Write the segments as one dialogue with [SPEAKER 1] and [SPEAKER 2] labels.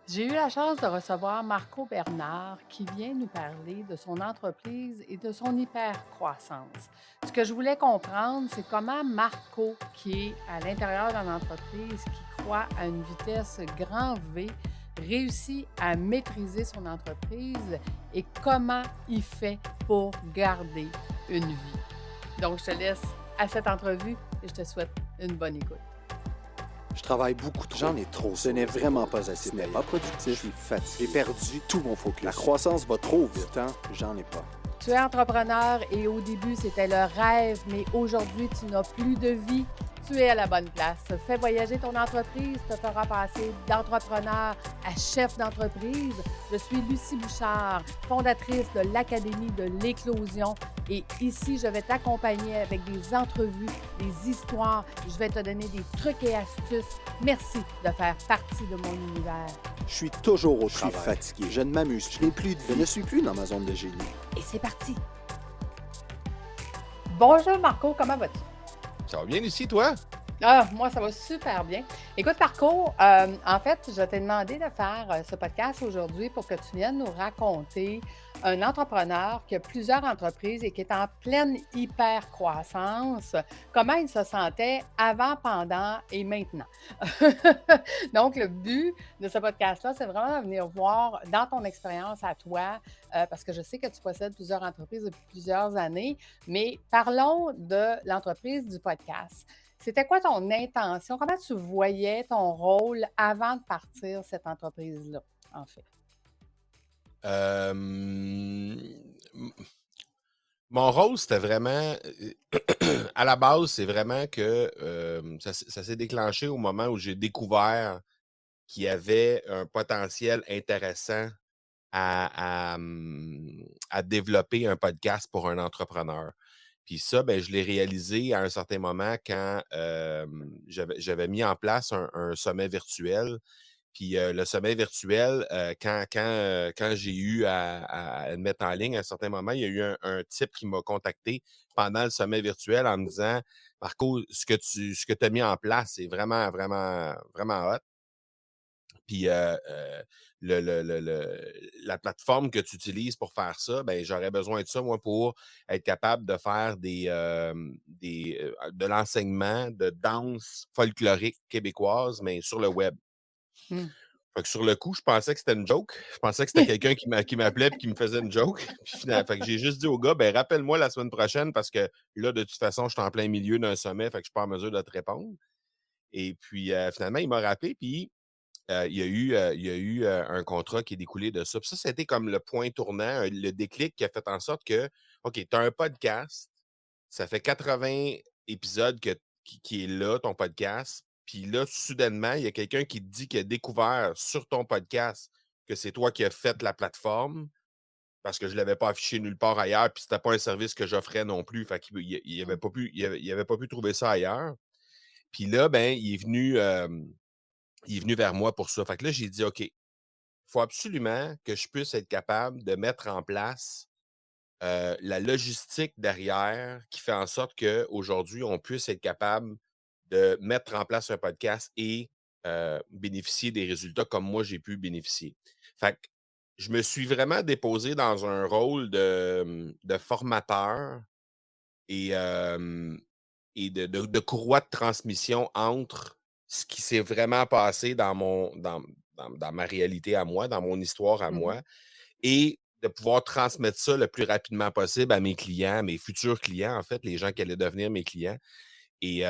[SPEAKER 1] J'ai eu la chance de recevoir Marco Bernard qui vient nous parler de son entreprise et de son hyper-croissance. Ce que je voulais comprendre, c'est comment Marco, qui est à l'intérieur d'une entreprise qui croît à une vitesse grand V, réussit à maîtriser son entreprise et comment il fait pour garder une vie. Donc, je te laisse à cette entrevue et je te souhaite une bonne écoute.
[SPEAKER 2] Je travaille beaucoup trop. J'en ai trop. Ce n'est vraiment pas assez. Ce n'est pas productif. Je suis fatigué. J'ai perdu tout mon focus. La croissance va trop vite. Du temps, j'en ai pas.
[SPEAKER 1] Tu es entrepreneur et au début, c'était le rêve, mais aujourd'hui, tu n'as plus de vie. Tu es à la bonne place. Fais voyager ton entreprise, te fera passer d'entrepreneur à chef d'entreprise. Je suis Lucie Bouchard, fondatrice de l'Académie de l'éclosion. Et ici, je vais t'accompagner avec des entrevues, des histoires. Je vais te donner des trucs et astuces. Merci de faire partie de mon univers.
[SPEAKER 2] Je suis toujours au travail. Je suis fatigué. Je ne m'amuse plus. Je n'ai plus de vie. Je ne suis plus dans ma zone de génie.
[SPEAKER 1] Et c'est parti. Bonjour Marco, comment vas-tu?
[SPEAKER 3] Ça va bien ici, toi?
[SPEAKER 1] Ah, moi, ça va super bien. Écoute, Marco, en fait, je t'ai demandé de faire ce podcast aujourd'hui pour que tu viennes nous raconter un entrepreneur qui a plusieurs entreprises et qui est en pleine hyper-croissance, comment il se sentait avant, pendant et maintenant. Donc, le but de ce podcast-là, c'est vraiment de venir voir dans ton expérience à toi, parce que je sais que tu possèdes plusieurs entreprises depuis plusieurs années, mais parlons de l'entreprise du podcast. C'était quoi ton intention? Comment tu voyais ton rôle avant de partir cette entreprise-là, en fait?
[SPEAKER 3] M Mon rôle, c'était vraiment, à la base, c'est vraiment que, ça s'est déclenché au moment où j'ai découvert qu'il y avait un potentiel intéressant à développer un podcast pour un entrepreneur. Puis ça, ben, je l'ai réalisé à un certain moment quand, j'avais mis en place un sommet virtuel. Puis, le sommet virtuel, quand j'ai eu à le mettre en ligne, à un certain moment, il y a eu un type qui m'a contacté pendant le sommet virtuel en me disant: «Marco, ce que tu as mis en place, c'est vraiment, vraiment, vraiment hot. Puis, la plateforme que tu utilises pour faire ça, ben j'aurais besoin de ça, moi, pour être capable de faire de l'enseignement de danse folklorique québécoise, mais sur le web».
[SPEAKER 1] Mmh.
[SPEAKER 3] Fait que sur le coup, je pensais que c'était une joke. Je pensais que c'était quelqu'un qui m'appelait et qui me faisait une joke. Puis fait que j'ai juste dit au gars: «Ben, rappelle-moi la semaine prochaine parce que là, de toute façon, je suis en plein milieu d'un sommet, fait que je suis pas en mesure de te répondre». Et puis, finalement, il m'a rappelé, puis il y a eu un contrat qui est découlé de ça. Puis ça a été comme le point tournant, le déclic qui a fait en sorte que, OK, tu as un podcast, ça fait 80 épisodes qui est là, ton podcast. Puis là, soudainement, il y a quelqu'un qui te dit qu'il a découvert sur ton podcast que c'est toi qui as fait la plateforme parce que je ne l'avais pas affiché nulle part ailleurs, puis c'était pas un service que j'offrais non plus. Fait qu'il il avait
[SPEAKER 1] Mmh.
[SPEAKER 3] pas pu, il avait pas pu trouver ça ailleurs. Puis là, ben, il est venu vers moi pour ça. Fait que là, j'ai dit: «OK, il faut absolument que je puisse être capable de mettre en place, la logistique derrière qui fait en sorte qu'aujourd'hui, on puisse être capable de mettre en place un podcast et bénéficier des résultats comme moi, j'ai pu bénéficier». Fait que je me suis vraiment déposé dans un rôle de formateur et de courroie de transmission entre ce qui s'est vraiment passé dans ma réalité à moi, dans mon histoire à
[SPEAKER 1] Mmh.
[SPEAKER 3] moi, et de pouvoir transmettre ça le plus rapidement possible à mes clients, mes futurs clients, en fait, les gens qui allaient devenir mes clients. Et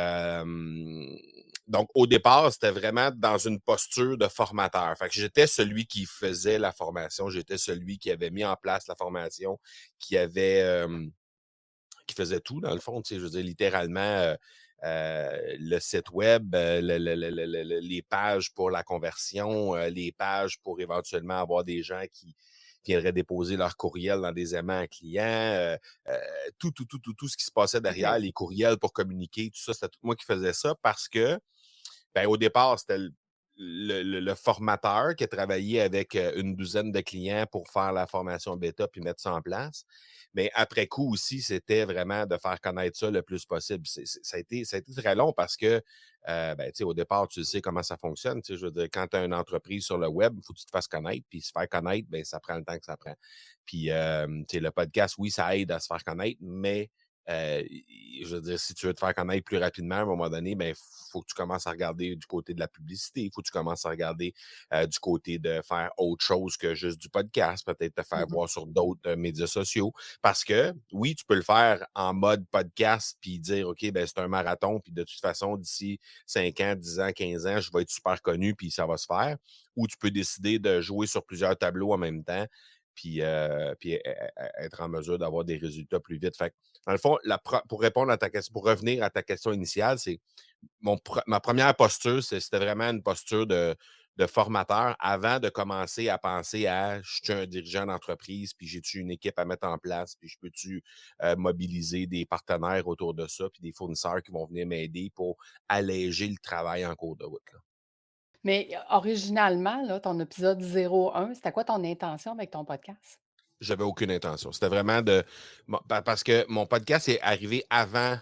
[SPEAKER 3] donc, au départ, c'était vraiment dans une posture de formateur. Fait que j'étais celui qui faisait la formation, j'étais celui qui avait mis en place la formation, qui avait, qui faisait tout dans le fond, tu sais, je veux dire littéralement, le site web, les pages pour la conversion, les pages pour éventuellement avoir des gens qui viendraient déposer leur courriel dans des aimants à clients, tout ce qui se passait derrière,
[SPEAKER 1] OK.
[SPEAKER 3] les courriels pour communiquer, tout ça, c'était tout moi qui faisais ça parce que, ben, au départ, c'était le formateur qui a travaillé avec, une douzaine de clients pour faire la formation bêta puis mettre ça en place. Mais après coup aussi, c'était vraiment de faire connaître ça le plus possible. Ça a été très long parce que, ben, tu sais, au départ, tu sais comment ça fonctionne. Tu sais, je veux dire, quand tu as une entreprise sur le web, il faut que tu te fasses connaître. Puis se faire connaître, ben, ça prend le temps que ça prend. Puis, tu sais, le podcast, oui, ça aide à se faire connaître, mais je veux dire, si tu veux te faire connaître plus rapidement, à un moment donné, ben, faut que tu commences à regarder du côté de la publicité. Il faut que tu commences à regarder du côté de faire autre chose que juste du podcast, peut-être te faire
[SPEAKER 1] Mmh.
[SPEAKER 3] voir sur d'autres médias sociaux. Parce que oui, tu peux le faire en mode podcast puis dire, OK, ben, c'est un marathon, puis de toute façon, d'ici 5 ans, 10 ans, 15 ans, je vais être super connu, puis ça va se faire. Ou tu peux décider de jouer sur plusieurs tableaux en même temps, puis être en mesure d'avoir des résultats plus vite. Fait que, dans le fond, pour répondre à ta question, pour revenir à ta question initiale, c'est ma première posture, c'était vraiment une posture de formateur avant de commencer à penser à je suis un dirigeant d'entreprise, puis j'ai-tu une équipe à mettre en place, puis je peux-tu mobiliser des partenaires autour de ça, puis des fournisseurs qui vont venir m'aider pour alléger le travail en cours de route, là.
[SPEAKER 1] Mais originalement, là, ton épisode 01, c'était quoi ton intention avec ton podcast?
[SPEAKER 3] J'avais aucune intention. C'était vraiment de. Parce que mon podcast est arrivé avant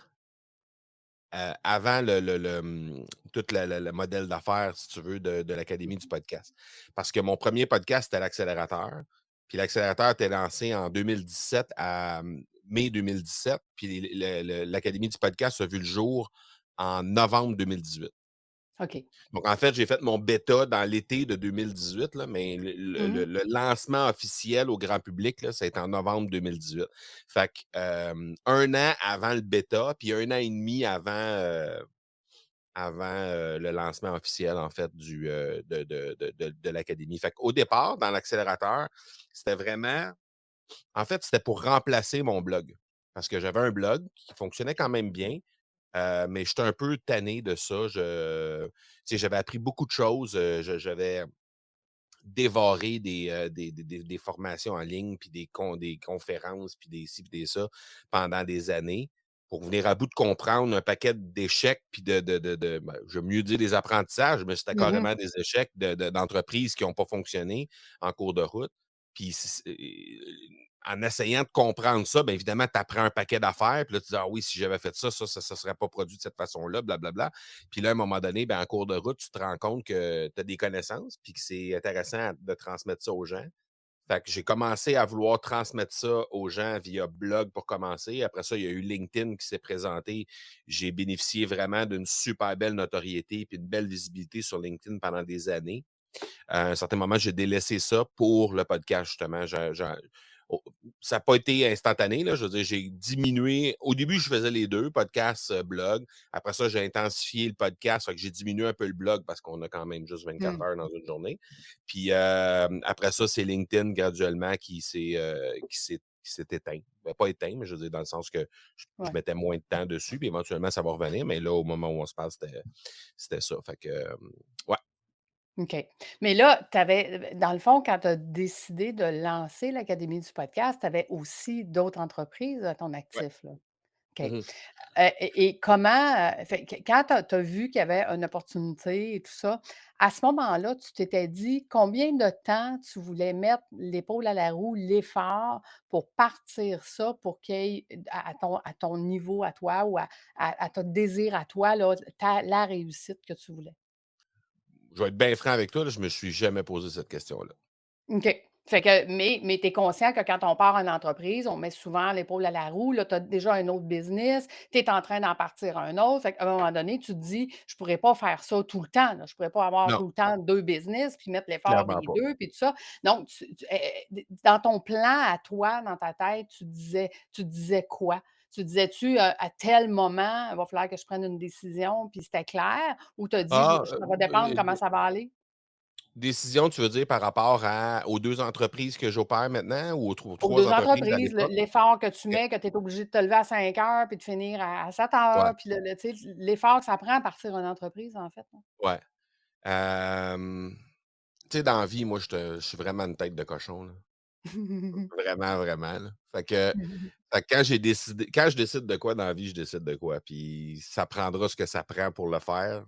[SPEAKER 3] tout le modèle d'affaires, si tu veux, de l'Académie du podcast. Parce que mon premier podcast, c'était l'accélérateur. Puis l'accélérateur était lancé en 2017, à mai 2017. Puis l'Académie du podcast a vu le jour en novembre 2018.
[SPEAKER 1] OK.
[SPEAKER 3] Donc, en fait, j'ai fait mon bêta dans l'été de 2018, là, mais
[SPEAKER 1] Mmh.
[SPEAKER 3] le lancement officiel au grand public, là, ça a été en novembre 2018. Fait que, 1 an avant le bêta, puis 1 an et demi avant le lancement officiel, en fait, de l'académie. Fait qu'au départ, dans l'accélérateur, c'était vraiment en fait, c'était pour remplacer mon blog. Parce que j'avais un blog qui fonctionnait quand même bien, mais j'étais un peu tanné de ça. Tu sais, j'avais appris beaucoup de choses, j'avais dévoré des formations en ligne, puis des conférences, puis des ci, puis des ça, pendant des années, pour venir à bout de comprendre un paquet d'échecs, puis ben, je veux mieux dire des apprentissages, mais c'était
[SPEAKER 1] Mmh.
[SPEAKER 3] carrément des échecs d'entreprises qui n'ont pas fonctionné en cours de route. Puis en essayant de comprendre ça, bien évidemment, tu apprends un paquet d'affaires, puis là, tu dis: «Ah oui, si j'avais fait ça, ça serait pas produit de cette façon-là, blablabla». Puis là, à un moment donné, ben, en cours de route, tu te rends compte que tu as des connaissances, puis que c'est intéressant de transmettre ça aux gens. Fait que j'ai commencé à vouloir transmettre ça aux gens via blog pour commencer. Après ça, il y a eu LinkedIn qui s'est présenté. J'ai bénéficié vraiment d'une super belle notoriété puis une belle visibilité sur LinkedIn pendant des années. À un certain moment, j'ai délaissé ça pour le podcast, justement. Oh, ça n'a pas été instantané, là. Je veux dire, j'ai diminué. Au début, je faisais les deux, podcast, blog. Après ça, j'ai intensifié le podcast. Fait que j'ai diminué un peu le blog parce qu'on a quand même juste 24
[SPEAKER 1] Mmh.
[SPEAKER 3] heures dans une journée. Puis après ça, c'est LinkedIn graduellement qui s'est éteint. Ben, pas éteint, mais je veux dire, dans le sens que je
[SPEAKER 1] Ouais.
[SPEAKER 3] mettais moins de temps dessus, puis éventuellement, ça va revenir. Mais là, au moment où on se parle, c'était ça. Fait que, ouais.
[SPEAKER 1] OK. Mais là, tu avais dans le fond, quand tu as décidé de lancer l'Académie du podcast, tu avais aussi d'autres entreprises à ton
[SPEAKER 3] Ouais.
[SPEAKER 1] actif, là? OK.
[SPEAKER 3] Mhm.
[SPEAKER 1] Et comment, fait que quand tu as vu qu'il y avait une opportunité et tout ça, à ce moment-là, tu t'étais dit combien de temps tu voulais mettre l'épaule à la roue, l'effort pour partir ça, pour qu'il y ait à ton niveau à toi ou à ton désir à toi, là, la réussite que tu voulais?
[SPEAKER 3] Je vais être bien franc avec toi, là, je me suis jamais posé cette question-là.
[SPEAKER 1] OK. Fait que mais tu es conscient que quand on part en entreprise, on met souvent l'épaule à la roue. Là, tu as déjà un autre business, tu es en train d'en partir un autre. Fait qu'à un moment donné, tu te dis: «Je pourrais pas faire ça tout le temps, là. Je pourrais pas avoir
[SPEAKER 3] Non,
[SPEAKER 1] tout le temps 2 business, puis mettre l'effort
[SPEAKER 3] clairement
[SPEAKER 1] des
[SPEAKER 3] pas.
[SPEAKER 1] 2 puis tout ça». Donc dans ton plan à toi, dans ta tête, tu disais quoi? Tu disais-tu: «À tel moment, il va falloir que je prenne une décision», puis c'était clair? Ou tu as dit: «Je
[SPEAKER 3] Ah,
[SPEAKER 1] ça va dépendre comment ça va aller»?
[SPEAKER 3] décision, tu veux dire par rapport aux 2 entreprises que j'opère maintenant ou aux
[SPEAKER 1] Aux
[SPEAKER 3] 3
[SPEAKER 1] 2
[SPEAKER 3] entreprises à
[SPEAKER 1] entreprises,
[SPEAKER 3] l'époque?
[SPEAKER 1] l'effort que tu
[SPEAKER 3] OK,
[SPEAKER 1] mets, que tu es obligé de te lever à 5 heures puis de finir à 7 heures,
[SPEAKER 3] ouais,
[SPEAKER 1] puis tu sais, l'effort que ça prend à partir une entreprise, en fait, là.
[SPEAKER 3] ouais. Hem, Tu sais, dans la vie, moi, je suis vraiment une tête de cochon, là. Vraiment, vraiment, là. Fait que quand je décide de quoi dans la vie, je décide de quoi, puis ça prendra ce que ça prend pour le faire.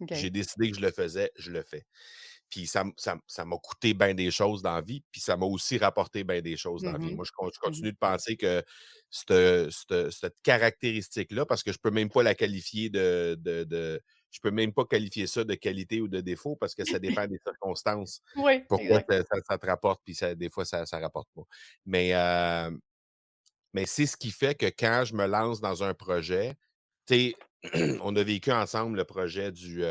[SPEAKER 1] OK.
[SPEAKER 3] J'ai décidé que je le faisais, je le fais. Puis ça m'a coûté bien des choses dans la vie, puis ça m'a aussi rapporté bien des choses dans la vie.
[SPEAKER 1] Mmh.
[SPEAKER 3] Moi, je
[SPEAKER 1] Mmh.
[SPEAKER 3] continue de penser que cette caractéristique-là, parce que je peux même pas la qualifier je peux même pas qualifier ça de qualité ou de défaut parce que ça dépend des circonstances.
[SPEAKER 1] Oui,
[SPEAKER 3] Pourquoi
[SPEAKER 1] exact.
[SPEAKER 3] ça te rapporte, puis des fois, ça rapporte pas. Mais, mais c'est ce qui fait que quand je me lance dans un projet, tu sais, on a vécu ensemble le projet du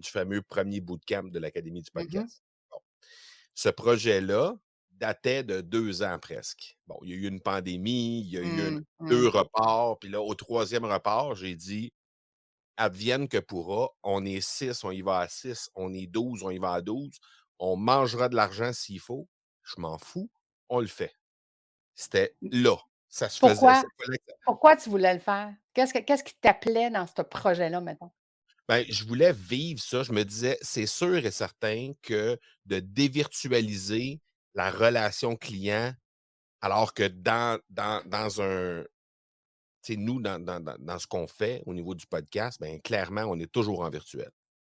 [SPEAKER 3] fameux premier bootcamp de l'Académie du
[SPEAKER 1] Mmh.
[SPEAKER 3] podcast. Bon. Ce projet-là datait de 2 ans presque. Bon, il y a eu une pandémie, il y a eu
[SPEAKER 1] Mmh.
[SPEAKER 3] 2
[SPEAKER 1] Mmh.
[SPEAKER 3] reports, puis là, au troisième report, j'ai dit: «Advienne que pourra, on est 6, on y va à 6, on est 12, on y va à 12, on mangera de l'argent s'il faut, je m'en fous, on le fait». C'était là, ça se faisait,
[SPEAKER 1] Pourquoi
[SPEAKER 3] ça fallait.
[SPEAKER 1] pourquoi tu voulais le faire? Qu'est-ce qui t'appelait dans ce projet-là, mettons?
[SPEAKER 3] Ben, je voulais vivre ça. Je me disais, c'est sûr et certain que de dévirtualiser la relation client, alors que dans un. Tu sais, nous, dans ce qu'on fait au niveau du podcast, ben, clairement, on est toujours en virtuel.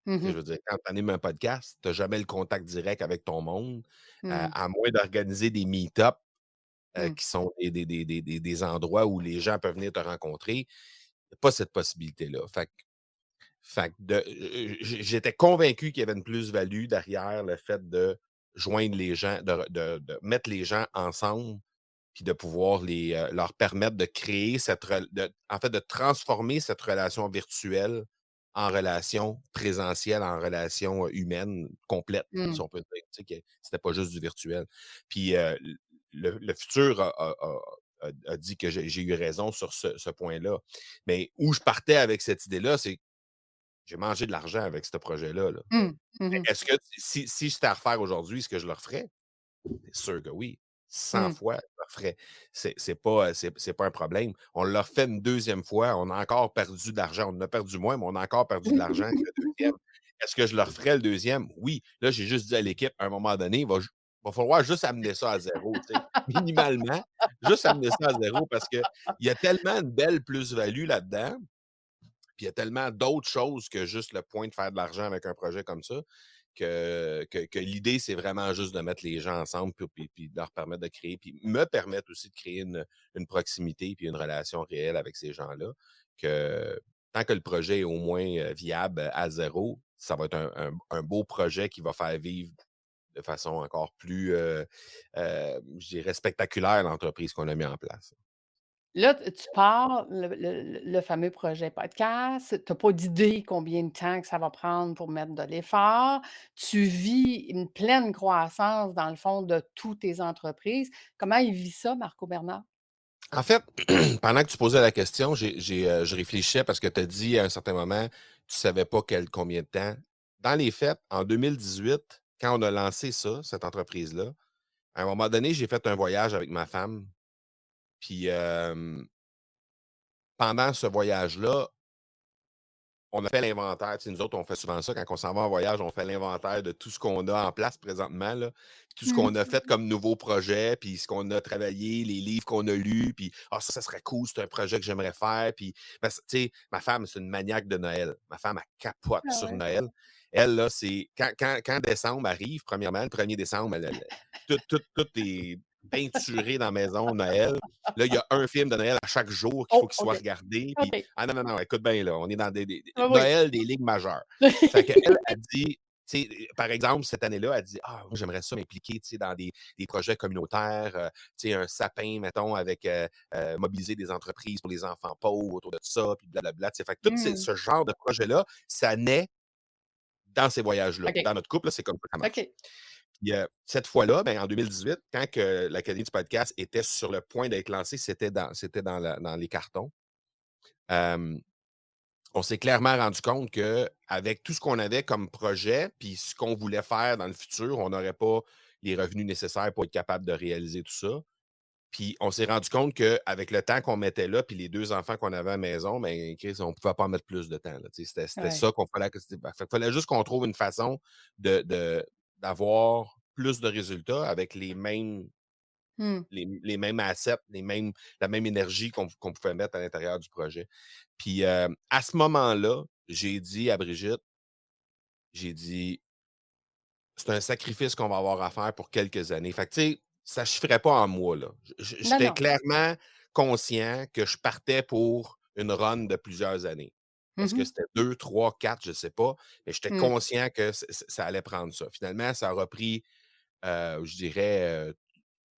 [SPEAKER 3] Tu sais, je
[SPEAKER 1] Mmh.
[SPEAKER 3] veux dire, quand tu animes un podcast, tu n'as jamais le contact direct avec ton monde,
[SPEAKER 1] Mmh.
[SPEAKER 3] à moins d'organiser des meet-up
[SPEAKER 1] Mmh.
[SPEAKER 3] qui sont des endroits où les gens peuvent venir te rencontrer. Il y a pas cette possibilité-là. Fait que j'étais convaincu qu'il y avait une plus-value derrière le fait de joindre les gens, de mettre les gens ensemble, puis de pouvoir leur permettre de créer en fait, de transformer cette relation virtuelle en relation présentielle, en relation humaine complète, si
[SPEAKER 1] Mmh.
[SPEAKER 3] on peut dire. Tu sais, que c'était pas juste du virtuel. Puis le futur a dit que j'ai eu raison sur ce point-là. Mais où je partais avec cette idée-là, c'est j'ai mangé de l'argent avec ce projet-là, là.
[SPEAKER 1] Mmh. Mmh.
[SPEAKER 3] Est-ce que si c'était à refaire aujourd'hui, est-ce que je le referais? C'est sûr que oui. 100
[SPEAKER 1] Mmh.
[SPEAKER 3] fois, je le referais. C'est pas un problème. On l'a refait une deuxième fois, on a encore perdu de l'argent. On en a perdu moins, mais on a encore perdu de l'argent que le deuxième. Est-ce que je le referais le deuxième? Oui. Là, j'ai juste dit à l'équipe, à un moment donné, va falloir juste amener ça à zéro, tu sais. Minimalement, juste amener ça à zéro parce qu'il y a tellement une belle plus-value là-dedans. Puis il y a tellement d'autres choses que juste le point de faire de l'argent avec un projet comme ça, que l'idée, c'est vraiment juste de mettre les gens ensemble puis de leur permettre de créer, puis me permettre aussi de créer une proximité puis une relation réelle avec ces gens-là, que tant que le projet est au moins viable à zéro, ça va être un beau projet qui va faire vivre de façon encore plus, je dirais, spectaculaire l'entreprise qu'on a mis en place.
[SPEAKER 1] Là, tu pars le fameux projet podcast. Tu as pas d'idée combien de temps que ça va prendre pour mettre de l'effort. Tu vis une pleine croissance, dans le fond, de toutes tes entreprises. Comment il vit ça, Marco Bernard?
[SPEAKER 3] En fait, pendant que tu posais la question, je réfléchissais parce que tu as dit à un certain moment, tu savais pas combien de temps. Dans les faits, en 2018, quand on a lancé ça, cette entreprise-là, à un moment donné, j'ai fait un voyage avec ma femme. Puis pendant ce voyage-là, on a fait l'inventaire. Tu sais, nous autres, on fait souvent ça. Quand on s'en va en voyage, on fait l'inventaire de tout ce qu'on a en place présentement, là. Tout ce
[SPEAKER 1] Mmh.
[SPEAKER 3] qu'on a fait comme nouveau projet, puis ce qu'on a travaillé, les livres qu'on a lus, puis ah, ça serait cool, c'est un projet que j'aimerais faire. Puis, parce que, tu sais, ma femme, c'est une maniaque de Noël. Ma femme, elle capote
[SPEAKER 1] Ah
[SPEAKER 3] sur
[SPEAKER 1] ouais.
[SPEAKER 3] Noël. Elle, là, c'est quand décembre arrive, premièrement, le 1er décembre, tout est peinturé dans la maison, Noël. Là, il y a un film de Noël à chaque jour qu'il faut
[SPEAKER 1] Oh,
[SPEAKER 3] qu'il soit
[SPEAKER 1] OK,
[SPEAKER 3] regardé. Puis,
[SPEAKER 1] OK.
[SPEAKER 3] ah non, non, non, écoute bien, là, on est dans
[SPEAKER 1] Oui, oui.
[SPEAKER 3] Noël des ligues majeures. Fait qu'elle, elle dit, tu sais, par exemple, cette année-là, elle dit: «Ah, moi, j'aimerais ça m'impliquer, tu sais, dans des projets communautaires, tu sais, un sapin, mettons, avec, mobiliser des entreprises pour les enfants pauvres autour de ça, puis blablabla», tu sais. Fait que tout
[SPEAKER 1] Mmh.
[SPEAKER 3] ce genre de projet-là, ça naît dans ces voyages-là.
[SPEAKER 1] OK,
[SPEAKER 3] Dans notre couple, là, c'est comme ça que ça marche.
[SPEAKER 1] OK.
[SPEAKER 3] Puis, cette fois-là, ben, en 2018, quand que l'Académie du podcast était sur le point d'être lancée, dans les cartons. Hem, on s'est clairement rendu compte qu'avec tout ce qu'on avait comme projet, puis ce qu'on voulait faire dans le futur, on n'aurait pas les revenus nécessaires pour être capable de réaliser tout ça. Puis on s'est rendu compte qu'avec le temps qu'on mettait là, puis les 2 enfants qu'on avait à la maison, ben, Chris, on ne pouvait pas mettre plus de temps, là. Tu sais, c'était
[SPEAKER 1] Ouais.
[SPEAKER 3] ça qu'on fallait que c'était fait fallait juste qu'on trouve une façon de d'avoir plus de résultats avec
[SPEAKER 1] Mmh.
[SPEAKER 3] les mêmes assets, la même énergie qu'on pouvait mettre à l'intérieur du projet. Puis, à ce moment-là, j'ai dit à Brigitte: J'ai dit: «C'est un sacrifice qu'on va avoir à faire pour quelques années». Fait que, tu sais, ça ne se ferait pas en mois, là.
[SPEAKER 1] Non,
[SPEAKER 3] J'étais
[SPEAKER 1] non.
[SPEAKER 3] clairement conscient que je partais pour une run de plusieurs années. Est-ce que
[SPEAKER 1] Mmh.
[SPEAKER 3] c'était 2, 3, 4, je ne sais pas, mais j'étais
[SPEAKER 1] Mmh.
[SPEAKER 3] conscient que ça allait prendre ça. Finalement, ça aura pris, je dirais,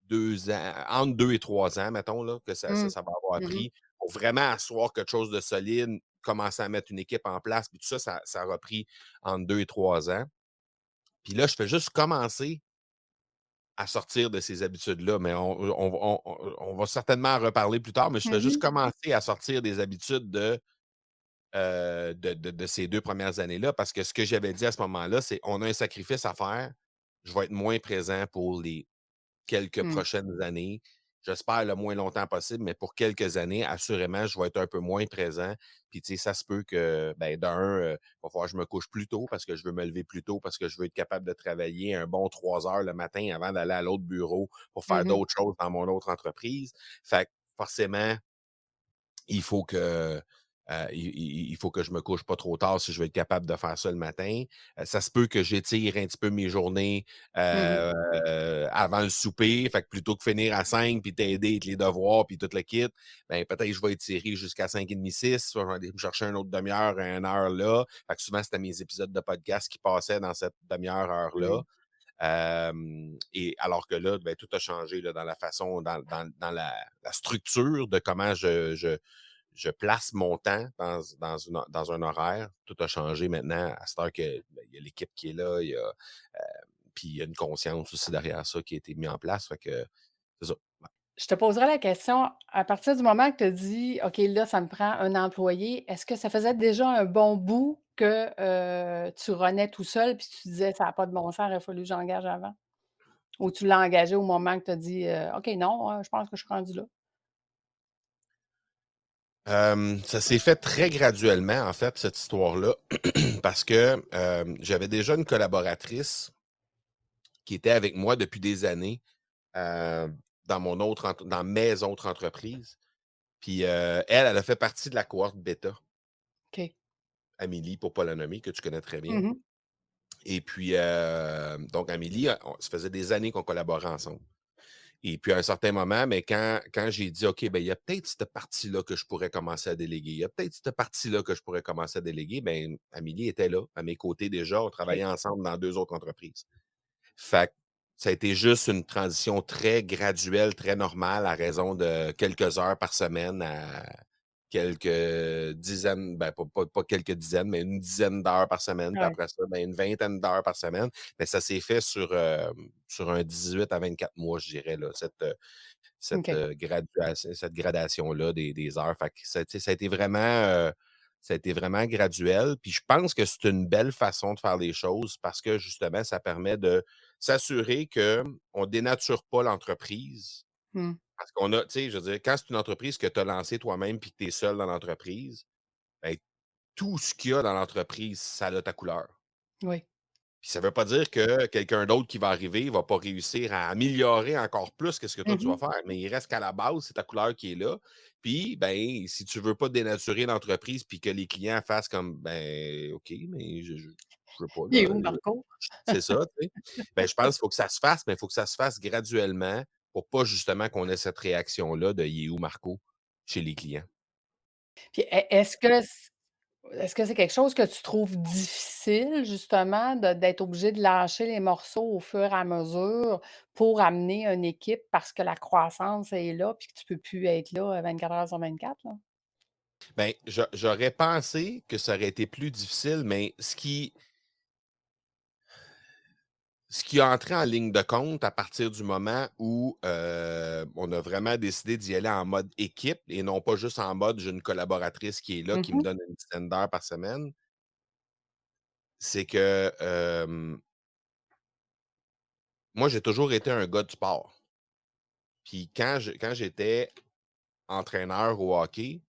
[SPEAKER 3] 2 ans, entre 2 et 3 ans, mettons, là, que
[SPEAKER 1] Mmh.
[SPEAKER 3] ça va avoir
[SPEAKER 1] Mmh.
[SPEAKER 3] pris pour vraiment asseoir quelque chose de solide, commencer à mettre une équipe en place, puis tout ça, ça aura pris entre 2 et 3 ans. Puis là, je fais juste commencer à sortir de ces habitudes-là, mais on va certainement en reparler plus tard, mais je fais juste
[SPEAKER 1] Mmh.
[SPEAKER 3] commencer à sortir des habitudes de ces 2 premières années-là, parce que ce que j'avais dit à ce moment-là, c'est: «On a un sacrifice à faire, je vais être moins présent pour les quelques
[SPEAKER 1] Mmh.
[SPEAKER 3] prochaines années. J'espère le moins longtemps possible, mais pour quelques années, assurément, je vais être un peu moins présent. Puis, tu sais, ça se peut que, ben, il va falloir que je me couche plus tôt parce que je veux me lever plus tôt, parce que je veux être capable de travailler un bon 3 heures le matin avant d'aller à l'autre bureau pour faire
[SPEAKER 1] Mmh.
[SPEAKER 3] d'autres choses dans mon autre entreprise. Fait que forcément, il faut que, il faut que je me couche pas trop tard si je veux être capable de faire ça le matin. Ça se peut que j'étire un petit peu mes journées,
[SPEAKER 1] Mmh.
[SPEAKER 3] avant le souper. Fait que plutôt que finir à 5 puis t'aider avec les devoirs puis tout le kit, ben, peut-être que je vais étirer jusqu'à 5:30, 6. Soit je vais aller me chercher une autre demi-heure, 1 heure là. Fait que souvent, c'était mes épisodes de podcast qui passaient dans cette demi-heure, heure-là.
[SPEAKER 1] Mmh.
[SPEAKER 3] Et alors que là, ben, tout a changé là, dans la façon, dans la structure de comment je place mon temps dans un horaire. Tout a changé maintenant à cette heure que, ben, il y a l'équipe qui est là, puis il y a une conscience aussi derrière ça qui a été mis en place. Fait que c'est ça. Ouais.
[SPEAKER 1] Je te poserai la question, à partir du moment que tu as dit: «OK, là, ça me prend un employé», est-ce que ça faisait déjà un bon bout que, tu runnais tout seul puis tu disais: «Ça a pas de bon sens, il aurait fallu que j'engage avant»? Ou tu l'as engagé au moment que tu as dit, «OK, non, je pense que je suis rendu là»?
[SPEAKER 3] Ça s'est fait très graduellement, en fait, cette histoire-là, parce que j'avais déjà une collaboratrice qui était avec moi depuis des années dans mes autres entreprises. Puis elle a fait partie de la cohorte bêta,
[SPEAKER 1] OK.
[SPEAKER 3] Amélie, pour ne pas la nommer, que tu connais très bien.
[SPEAKER 1] Mmh.
[SPEAKER 3] Et puis, donc Amélie, ça faisait des années qu'on collaborait ensemble. Et puis à un certain moment, mais quand j'ai dit: «OK, ben il y a peut-être cette partie-là que je pourrais commencer à déléguer. Il y a peut-être cette partie-là que je pourrais commencer à déléguer», ben Amélie était là, à mes côtés déjà. On
[SPEAKER 1] OK.
[SPEAKER 3] travaillait ensemble dans 2 autres entreprises. Fait que ça a été juste une transition très graduelle, très normale, à raison de quelques heures par semaine à quelques dizaines, ben, pas quelques dizaines, mais une dizaine d'heures par semaine, puis
[SPEAKER 1] Ouais.
[SPEAKER 3] après ça, ben, une vingtaine d'heures par semaine. Mais ça s'est fait sur un 18 à 24 mois, je dirais, là,
[SPEAKER 1] OK.
[SPEAKER 3] cette gradation-là des heures. Fait que ça, tu sais, ça a été vraiment graduel. Puis je pense que c'est une belle façon de faire les choses parce que justement, ça permet de s'assurer qu'on ne dénature pas l'entreprise.
[SPEAKER 1] Mmh.
[SPEAKER 3] Parce qu'on a, tu sais, je veux dire, quand c'est une entreprise que tu as lancée toi-même puis que tu es seul dans l'entreprise, ben, tout ce qu'il y a dans l'entreprise, ça a ta couleur.
[SPEAKER 1] Oui.
[SPEAKER 3] Puis ça veut pas dire que quelqu'un d'autre qui va arriver va pas réussir à améliorer encore plus que ce que toi tu vas
[SPEAKER 1] Mmh.
[SPEAKER 3] faire, mais il reste qu'à la base, c'est ta couleur qui est là. Puis, ben, si tu veux pas dénaturer l'entreprise puis que les clients fassent comme, ben, OK, mais je veux pas,
[SPEAKER 1] Il est
[SPEAKER 3] là.
[SPEAKER 1] où Marco?
[SPEAKER 3] C'est ça, tu sais. Ben, je pense qu'il faut que ça se fasse, mais il faut que ça se fasse graduellement pour pas justement qu'on ait cette réaction-là de «Il est où Marco?» chez les clients.
[SPEAKER 1] Puis est-ce que c'est quelque chose que tu trouves difficile justement d'être obligé de lâcher les morceaux au fur et à mesure pour amener une équipe parce que la croissance est là puis que tu peux plus être là, 24 heures sur 24 là?
[SPEAKER 3] Ben, j'aurais pensé que ça aurait été plus difficile, mais ce qui est entré en ligne de compte à partir du moment où, on a vraiment décidé d'y aller en mode équipe et non pas juste en mode j'ai une collaboratrice qui est là, qui me
[SPEAKER 1] Mmh.
[SPEAKER 3] donne une dizaine d'heures par semaine, c'est que, moi, j'ai toujours été un gars de sport. Puis quand j'étais entraîneur au hockey,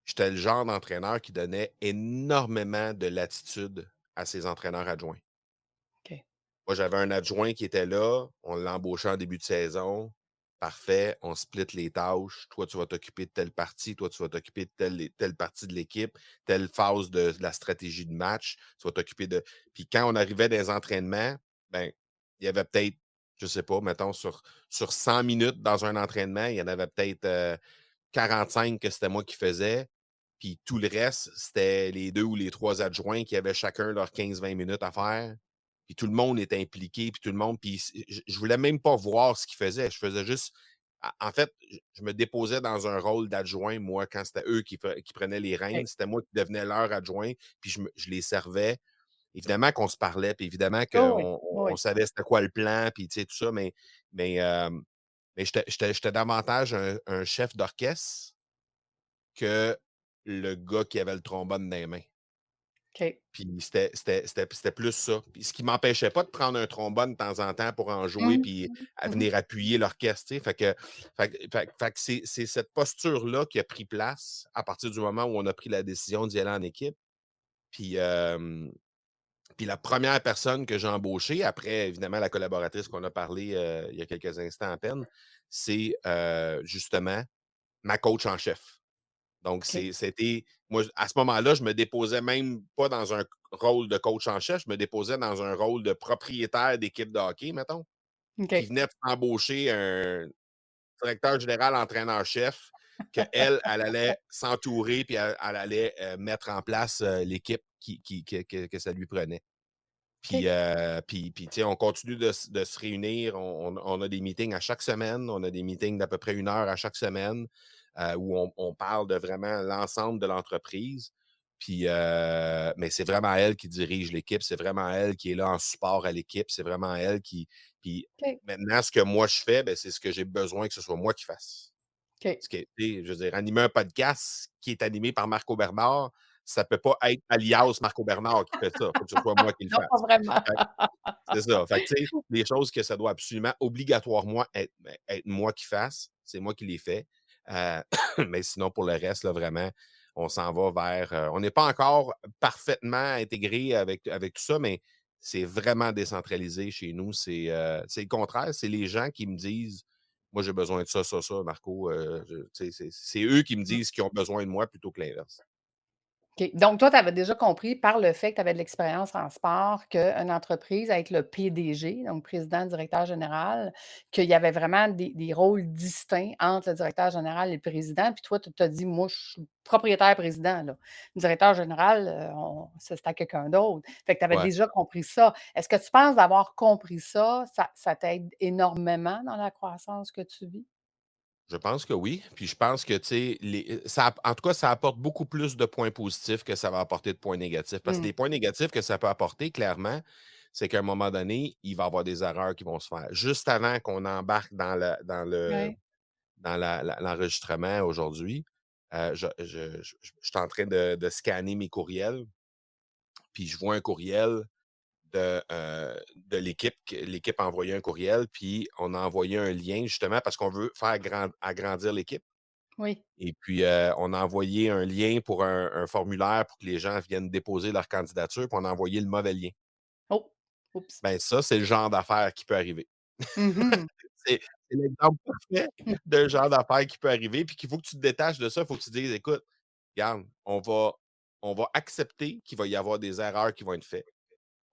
[SPEAKER 3] j'étais le genre d'entraîneur qui donnait énormément de latitude à ses entraîneurs adjoints.
[SPEAKER 1] OK.
[SPEAKER 3] Moi, j'avais un adjoint qui était là, on l'a embauché en début de saison. Parfait, on split les tâches. Toi, tu vas t'occuper de telle partie, toi, tu vas t'occuper de telle partie de l'équipe, telle phase de la stratégie de match, tu vas t'occuper de puis quand on arrivait des entraînements, ben, il y avait peut-être, je sais pas, mettons sur 100 minutes dans un entraînement, il y en avait peut-être, 45 que c'était moi qui faisais, puis tout le reste, c'était les 2 ou les 3 adjoints qui avaient chacun leurs 15-20 minutes à faire. Puis tout le monde était impliqué, puis tout le monde puis je voulais même pas voir ce qu'ils faisaient. Je faisais juste en fait, je me déposais dans un rôle d'adjoint, moi, quand c'était eux qui prenaient les rênes.
[SPEAKER 1] OK.
[SPEAKER 3] C'était moi qui devenais leur adjoint, puis je les servais. Évidemment qu'on se parlait, puis évidemment
[SPEAKER 1] Oh oui,
[SPEAKER 3] qu'on
[SPEAKER 1] oui.
[SPEAKER 3] savait c'était quoi le plan, puis tu sais, tout ça, mais, mais j'étais davantage un chef d'orchestre que le gars qui avait le trombone dans les mains.
[SPEAKER 1] OK.
[SPEAKER 3] Puis c'était plus ça. Puis ce qui m'empêchait pas de prendre un trombone de temps en temps pour en jouer
[SPEAKER 1] Mmh
[SPEAKER 3] puis
[SPEAKER 1] mh.
[SPEAKER 3] à
[SPEAKER 1] Mmh.
[SPEAKER 3] venir appuyer l'orchestre, tu sais? Fait que c'est cette posture-là qui a pris place à partir du moment où on a pris la décision d'y aller en équipe. Puis, puis la première personne que j'ai embauchée, après évidemment la collaboratrice qu'on a parlé, il y a quelques instants à peine, c'est, justement ma coach en chef. Donc,
[SPEAKER 1] OK.
[SPEAKER 3] c'était moi, à ce moment-là, je me déposais même pas dans un rôle de coach en chef, je me déposais dans un rôle de propriétaire d'équipe de hockey, mettons, qui
[SPEAKER 1] OK.
[SPEAKER 3] venait d'embaucher un directeur général, entraîneur-chef, qu'elle, elle allait s'entourer puis elle allait, mettre en place, l'équipe que ça lui prenait. Puis,
[SPEAKER 1] OK.
[SPEAKER 3] tu sais, on continue de se réunir. On a des meetings à chaque semaine. On a des meetings d'à peu près 1 heure à chaque semaine, où on parle de vraiment l'ensemble de l'entreprise. Puis, mais c'est vraiment elle qui dirige l'équipe. C'est vraiment elle qui est là en support à l'équipe. C'est vraiment elle qui puis
[SPEAKER 1] OK.
[SPEAKER 3] maintenant, ce que moi je fais, ben, c'est ce que j'ai besoin que ce soit moi qui fasse.
[SPEAKER 1] OK.
[SPEAKER 3] Ce qui est tu sais, je veux dire, animer un podcast qui est animé par Marco Bernard, ça peut pas être alias Marco Bernard qui fait ça. Il faut que ce soit moi qui le
[SPEAKER 1] Non, pas
[SPEAKER 3] fasse.
[SPEAKER 1] vraiment.
[SPEAKER 3] C'est ça. Fait que, tu sais, les choses que ça doit absolument, obligatoirement être moi qui fasse, c'est moi qui les fais. Heu, mais sinon, pour le reste, là, vraiment, on s'en va vers, on n'est pas encore parfaitement intégré avec tout ça, mais c'est vraiment décentralisé chez nous. C'est le contraire, c'est les gens qui me disent: «Moi, j'ai besoin de ça, ça, ça, Marco», je tu sais, c'est eux qui me disent qu'ils ont besoin de moi plutôt que l'inverse.
[SPEAKER 1] OK. Donc, toi, tu avais déjà compris par le fait que tu avais de l'expérience en sport qu'une entreprise avec le PDG, donc président, directeur général, qu'il y avait vraiment des rôles distincts entre le directeur général et le président. Puis toi, tu t'as dit: «Moi, je suis propriétaire président, là. Directeur général, ça, c'est à quelqu'un d'autre». Fait que tu avais
[SPEAKER 3] Ouais.
[SPEAKER 1] déjà compris ça. Est-ce que tu penses d'avoir compris ça, ça t'aide énormément dans la croissance que tu vis?
[SPEAKER 3] Je pense que oui. Puis je pense que, tu sais, en tout cas, ça apporte beaucoup plus de points positifs que ça va apporter de points négatifs. Parce que
[SPEAKER 1] Mmh.
[SPEAKER 3] les points négatifs que ça peut apporter, clairement, c'est qu'à un moment donné, il va y avoir des erreurs qui vont se faire. Juste avant qu'on embarque
[SPEAKER 1] Ouais.
[SPEAKER 3] dans l'enregistrement aujourd'hui, je suis en train de scanner mes courriels, puis je vois un courriel de l'équipe. L'équipe a envoyé un courriel, puis on a envoyé un lien justement parce qu'on veut faire agrandir l'équipe.
[SPEAKER 1] Oui.
[SPEAKER 3] Et puis, on a envoyé un lien pour un formulaire pour que les gens viennent déposer leur candidature, puis on a envoyé le mauvais lien.
[SPEAKER 1] Oh! Oups.
[SPEAKER 3] Ben ça, c'est le genre d'affaire qui peut arriver.
[SPEAKER 1] Mmh.
[SPEAKER 3] C'est l'exemple parfait d'un genre d'affaire qui peut arriver, puis qu'il faut que tu te détaches de ça. Il faut que tu te dises: «Écoute, regarde, on va accepter qu'il va y avoir des erreurs qui vont être faites.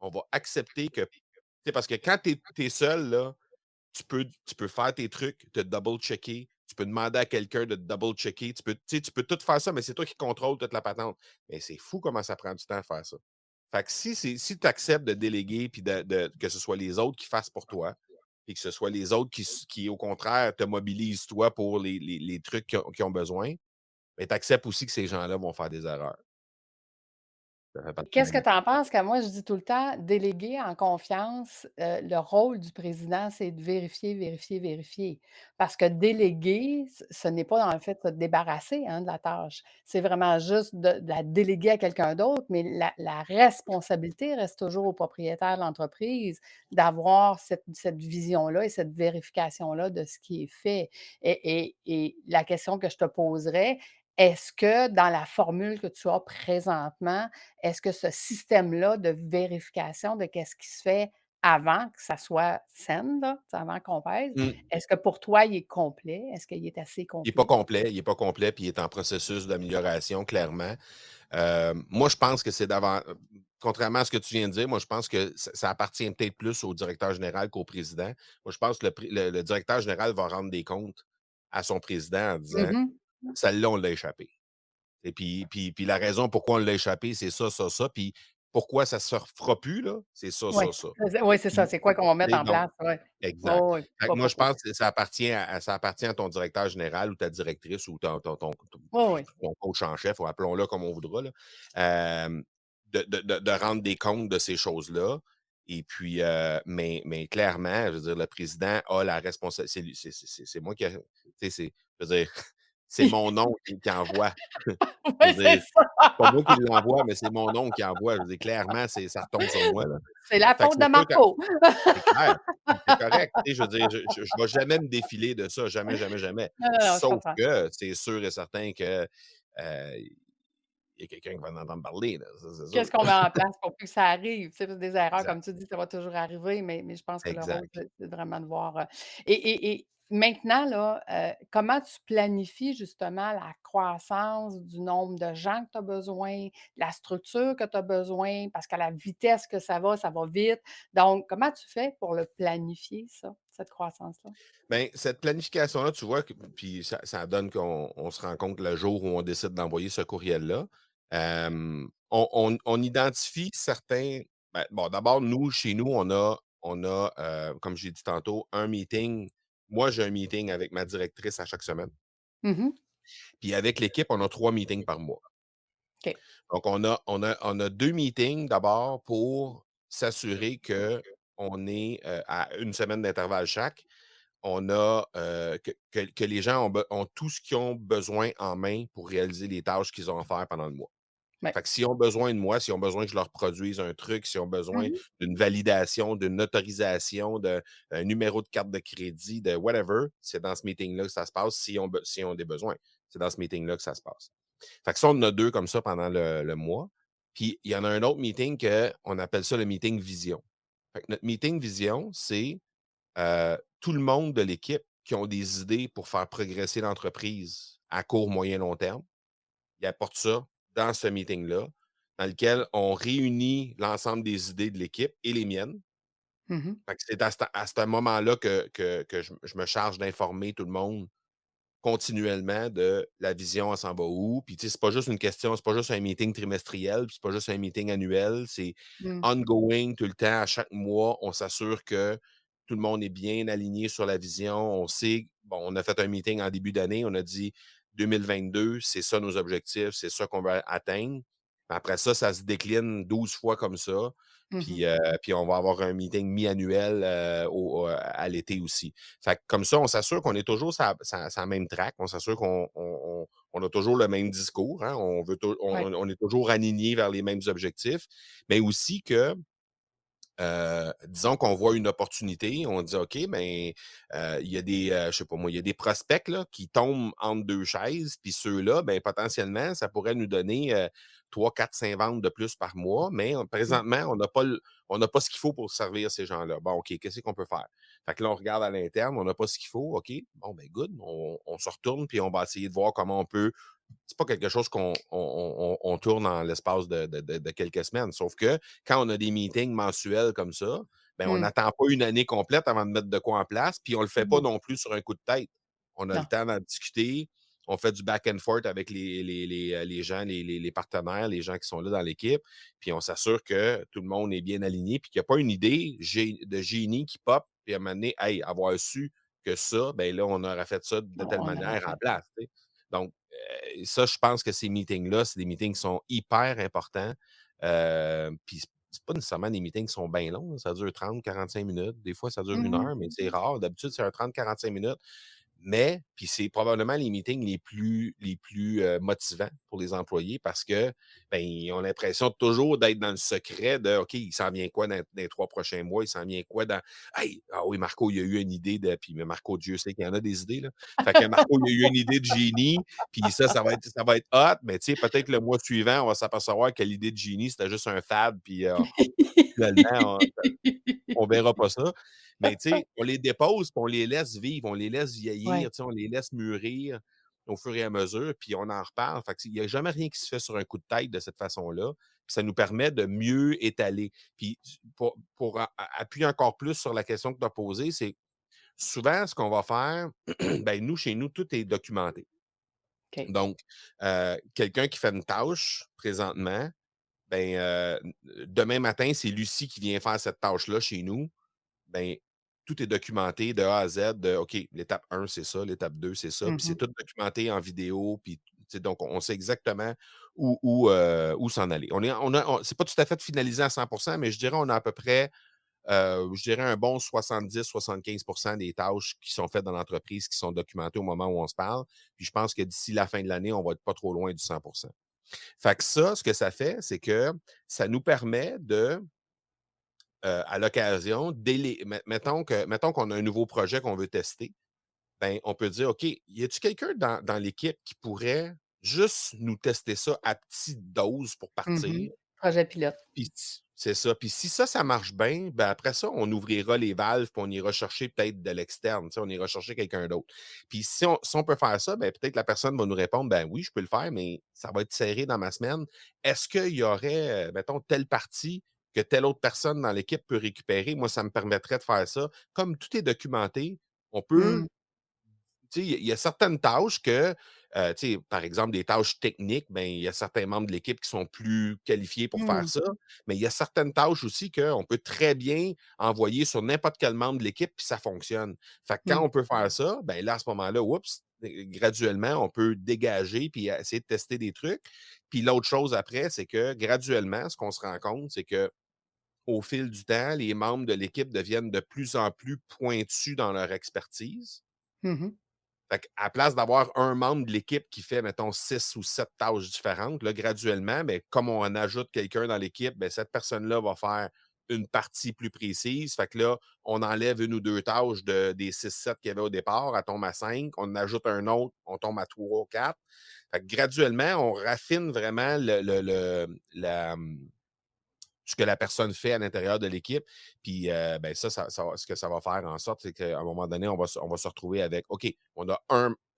[SPEAKER 3] On va accepter que» tu sais, parce que quand tu es seul, là, tu peux faire tes trucs, te double checker, tu peux demander à quelqu'un de te double checker, tu peux tout faire ça, mais c'est toi qui contrôles toute la patente. Mais c'est fou comment ça prend du temps à faire ça. Fait que si tu acceptes de déléguer puis que ce soit les autres qui fassent pour toi, et que ce soit les autres qui au contraire, te mobilisent toi pour les trucs qui ont besoin, mais tu acceptes aussi que ces gens-là vont faire des erreurs. Ça fait partie
[SPEAKER 1] Qu'est-ce
[SPEAKER 3] du
[SPEAKER 1] que tu en penses? Que moi, je dis tout le temps, déléguer en confiance, le rôle du président, c'est de vérifier, vérifier, vérifier. Parce que déléguer, ce n'est pas dans le fait de se débarrasser, hein, de la tâche. C'est vraiment juste de la déléguer à quelqu'un d'autre, mais la responsabilité reste toujours au propriétaire de l'entreprise d'avoir cette vision-là et cette vérification-là de ce qui est fait. Et la question que je te poserais, est-ce que dans la formule que tu as présentement, est-ce que ce système-là de vérification de qu'est-ce qui se fait avant que ça soit send, là, tu sais, avant qu'on pèse.
[SPEAKER 3] Mmh.
[SPEAKER 1] Est-ce que pour toi, il est complet? Est-ce qu'il est assez
[SPEAKER 3] Il est pas
[SPEAKER 1] complet?
[SPEAKER 3] complet, il est pas complet, puis il est en processus d'amélioration, clairement. Moi, je pense que c'est davant contrairement à ce que tu viens de dire, moi, je pense que ça appartient peut-être plus au directeur général qu'au président. Moi, je pense que le directeur général va rendre des comptes à son président en disant:
[SPEAKER 1] Mmh.
[SPEAKER 3] «Celle-là, on l'a échappé». Et puis la raison pourquoi on l'a échappé, c'est ça, ça, ça, puis pourquoi ça se refera plus, là, c'est ça,
[SPEAKER 1] Ouais,
[SPEAKER 3] ça, ça.
[SPEAKER 1] ouais, c'est ça,
[SPEAKER 3] Puis,
[SPEAKER 1] c'est quoi qu'on va
[SPEAKER 3] tu
[SPEAKER 1] mettre
[SPEAKER 3] sais,
[SPEAKER 1] en
[SPEAKER 3] donc
[SPEAKER 1] place, ouais. Ouais,
[SPEAKER 3] exact.
[SPEAKER 1] ouais,
[SPEAKER 3] Fait que
[SPEAKER 1] pas
[SPEAKER 3] moi, je
[SPEAKER 1] pourquoi.
[SPEAKER 3] pense que ça appartient à ton directeur général ou ta directrice ou
[SPEAKER 1] Ouais, ouais.
[SPEAKER 3] ton coach en chef, ou appelons-le comme on voudra, là, de rendre des comptes de ces choses-là. Et puis, mais clairement, je veux dire, le président a la responsabilité. C'est moi qui tu sais, je veux dire, c'est mon oncle qui envoie. Je
[SPEAKER 1] Ouais,
[SPEAKER 3] veux
[SPEAKER 1] c'est
[SPEAKER 3] dire,
[SPEAKER 1] ça.
[SPEAKER 3] c'est pas moi qui l'envoie, mais c'est mon oncle qui envoie. Je veux dire, clairement, ça retombe sur moi, là.
[SPEAKER 1] C'est la
[SPEAKER 3] Fait que
[SPEAKER 1] faute de
[SPEAKER 3] c'est sûr que
[SPEAKER 1] Marco.
[SPEAKER 3] c'est clair, puis c'est correct. Tu sais, je veux dire, je vais jamais me défiler de ça, jamais, jamais, jamais.
[SPEAKER 1] Non, non, non, je
[SPEAKER 3] Sauf
[SPEAKER 1] comprends.
[SPEAKER 3] que c'est sûr et certain que, il y a quelqu'un qui va en entendre parler, là, ça, c'est sûr.
[SPEAKER 1] Qu'est-ce qu'on met en place pour plus que ça arrive? Tu sais, parce que des erreurs,
[SPEAKER 3] Exact,
[SPEAKER 1] comme tu dis, ça va toujours arriver, mais je pense que le rôle,
[SPEAKER 3] exact.
[SPEAKER 1] c'est vraiment de voir, et maintenant là, comment tu planifies justement la croissance du nombre de gens que tu as besoin, la structure que tu as besoin? Parce qu'à la vitesse que ça va vite. Donc, comment tu fais pour le planifier ça, cette croissance-là?
[SPEAKER 3] Ben, cette planification-là, tu vois, puis ça donne qu'on se rend compte le jour où on décide d'envoyer ce courriel-là. On identifie certains. Ben, bon, d'abord, nous, chez nous, on a comme j'ai dit tantôt, un meeting. Moi, j'ai un meeting avec ma directrice à chaque semaine.
[SPEAKER 1] Mmh.
[SPEAKER 3] Puis avec l'équipe, on a 3 meetings par mois.
[SPEAKER 1] OK.
[SPEAKER 3] Donc, on a 2 meetings d'abord pour s'assurer qu'on est à une semaine d'intervalle chaque. On a, que les gens ont tout ce qu'ils ont besoin en main pour réaliser les tâches qu'ils ont à faire pendant le mois.
[SPEAKER 1] Ouais.
[SPEAKER 3] Fait que s'ils ont besoin de moi, s'ils ont besoin que je leur produise un truc, s'ils ont besoin
[SPEAKER 1] Mmh.
[SPEAKER 3] d'une validation, d'une autorisation, d'un numéro de carte de crédit, de whatever, c'est dans ce meeting-là que ça se passe, s'ils ont des besoins. C'est dans ce meeting-là que ça se passe. Fait que ça, on en a 2 comme ça pendant le mois. Puis il y en a un autre meeting qu'on appelle ça le meeting vision. Fait que notre meeting vision, c'est tout le monde de l'équipe qui ont des idées pour faire progresser l'entreprise à court, moyen, long terme. Ils apportent ça dans ce meeting-là, dans lequel on réunit l'ensemble des idées de l'équipe et les miennes.
[SPEAKER 1] Mmh.
[SPEAKER 3] Fait que c'est à ce moment-là que je me charge d'informer tout le monde continuellement de la vision, elle s'en va où. Puis, tu sais, c'est pas juste une question, c'est pas juste un meeting trimestriel, puis c'est pas juste un meeting annuel, c'est
[SPEAKER 1] Mmh.
[SPEAKER 3] ongoing tout le temps. À chaque mois, on s'assure que tout le monde est bien aligné sur la vision. On sait, bon, on a fait un meeting en début d'année, on a dit 2022, c'est ça nos objectifs, c'est ça qu'on va atteindre. Après ça, ça se décline 12 fois comme ça.
[SPEAKER 1] Mmh.
[SPEAKER 3] Puis on va avoir un meeting mi-annuel à l'été aussi. Fait que comme ça, on s'assure qu'on est toujours sur la même track. On s'assure qu'on a toujours le même discours, hein. On veut tou
[SPEAKER 1] Ouais.
[SPEAKER 3] on est toujours aligné vers les mêmes objectifs, mais aussi que, disons qu'on voit une opportunité, on dit: «OK, ben, il y a des, je sais pas moi, il y a des prospects là, qui tombent entre 2 chaises, puis ceux-là, ben, potentiellement, ça pourrait nous donner, 3, 4, 5 ventes de plus par mois, mais
[SPEAKER 1] Mmh.
[SPEAKER 3] présentement, on n'a pas ce qu'il faut pour servir ces gens-là. Bon, OK, qu'est-ce qu'on peut faire?» Fait que là, on regarde à l'interne, on n'a pas ce qu'il faut, OK, bon, ben, good, on se retourne, puis on va essayer de voir comment on peut. C'est pas quelque chose qu'on tourne en l'espace de quelques semaines. Sauf que quand on a des meetings mensuels comme ça, ben, on
[SPEAKER 1] Mmh.
[SPEAKER 3] n'attend pas une année complète avant de mettre de quoi en place, puis on le fait pas
[SPEAKER 1] Mmh.
[SPEAKER 3] non plus sur un coup de tête. On a le
[SPEAKER 1] Non.
[SPEAKER 3] temps d'en discuter, on fait du back and forth avec les gens, les partenaires, les gens qui sont là dans l'équipe, puis on s'assure que tout le monde est bien aligné, puis qu'il n'y a pas une idée de génie qui pop, puis à un moment donné, hey, avoir su que ça, ben là, on aurait fait ça de telle
[SPEAKER 1] On aurait
[SPEAKER 3] manière en
[SPEAKER 1] fait.
[SPEAKER 3] place, tu sais. Donc, ça, je pense que ces meetings-là, c'est des meetings qui sont hyper importants. Puis c'est pas nécessairement des meetings qui sont bien longs, là. Ça dure 30, 45 minutes. Des fois, ça dure une
[SPEAKER 1] Mmh.
[SPEAKER 3] heure, mais c'est rare. D'habitude, c'est un 30, 45 minutes. Mais, puis c'est probablement les meetings les plus motivants pour les employés parce que, ben, ils ont l'impression toujours d'être dans le secret de OK, il s'en vient quoi dans les 3 prochains mois? Il s'en vient quoi dans Hey! Ah oui, Marco, il a eu une idée de puis mais Marco, Dieu sait qu'il y en a des idées, là. Fait que Marco, il a eu une idée de génie, puis ça va être hot, mais tu sais, peut-être le mois suivant, on va s'apercevoir que l'idée de génie, c'était juste un fad, puis, finalement, on verra pas ça. Mais tu sais, on les dépose, puis on les laisse vivre, on les laisse
[SPEAKER 1] Ouais,
[SPEAKER 3] vieillir, tu sais, on les laisse mûrir au fur et à mesure, puis on en reparle. Fait que il y a jamais rien qui se fait sur un coup de tête de cette façon-là. Puis ça nous permet de mieux étaler. Puis pour appuyer encore plus sur la question que tu as posée, c'est souvent ce qu'on va faire, ben nous, chez nous, tout est documenté.
[SPEAKER 1] OK.
[SPEAKER 3] Donc, quelqu'un qui fait une tâche présentement, ben, demain matin, c'est Lucie qui vient faire cette tâche-là chez nous. Ben, tout est documenté de A à Z de OK, l'étape 1, c'est ça, l'étape 2, c'est ça. Puis c'est
[SPEAKER 1] Mmh.
[SPEAKER 3] tout documenté en vidéo, puis tu sais, donc on sait exactement où s'en aller. C'est pas tout à fait finalisé à 100, mais je dirais on a à peu près, je dirais un bon 70-75 des tâches qui sont faites dans l'entreprise qui sont documentées au moment où on se parle. Puis je pense que d'ici la fin de l'année, on va être pas trop loin du 100. Fait que ça, ce que ça fait, c'est que ça nous permet de à l'occasion, mettons qu'on a un nouveau projet qu'on veut tester, ben, on peut dire: «OK, y a-tu quelqu'un dans l'équipe qui pourrait juste nous tester ça à petite dose pour
[SPEAKER 1] Mmh.
[SPEAKER 3] partir?»
[SPEAKER 1] Projet pilote.
[SPEAKER 3] Puis c'est ça. Puis si ça marche bien, ben, après ça, on ouvrira les valves, puis on ira chercher peut-être de l'externe, tu sais, on ira chercher quelqu'un d'autre. Puis si on peut faire ça, ben, peut-être la personne va nous répondre: «Ben oui, je peux le faire, mais ça va être serré dans ma semaine». Est-ce qu'il y aurait, mettons, telle partie que telle autre personne dans l'équipe peut récupérer? Moi, ça me permettrait de faire ça. Comme tout est documenté, on peut
[SPEAKER 1] Mmh.
[SPEAKER 3] tu sais, il y a certaines tâches que, tu sais, par exemple, des tâches techniques, ben, il y a certains membres de l'équipe qui sont plus qualifiés pour faire
[SPEAKER 1] Mmh.
[SPEAKER 3] ça, mais il y a certaines tâches aussi qu'on peut très bien envoyer sur n'importe quel membre de l'équipe, puis ça fonctionne. Fait que quand
[SPEAKER 1] Mmh.
[SPEAKER 3] on peut faire ça, ben là, à ce moment-là, oups, graduellement, on peut dégager puis essayer de tester des trucs. Puis l'autre chose après, c'est que graduellement, ce qu'on se rend compte, c'est que au fil du temps, les membres de l'équipe deviennent de plus en plus pointus dans leur expertise.
[SPEAKER 1] Mmh.
[SPEAKER 3] Fait qu'à place d'avoir un membre de l'équipe qui fait, mettons, 6 ou 7 tâches différentes, là, graduellement, ben, comme on ajoute quelqu'un dans l'équipe, ben, cette personne-là va faire une partie plus précise. Fait que là, on enlève une ou 2 tâches des 6-7 qu'il y avait au départ, elle tombe à 5. On en ajoute un autre, on tombe à 3 ou 4. Fait que graduellement, on raffine vraiment ce que la personne fait à l'intérieur de l'équipe. Puis, ben ce que ça va faire en sorte, c'est qu'à un moment donné, on va se retrouver avec, OK, on a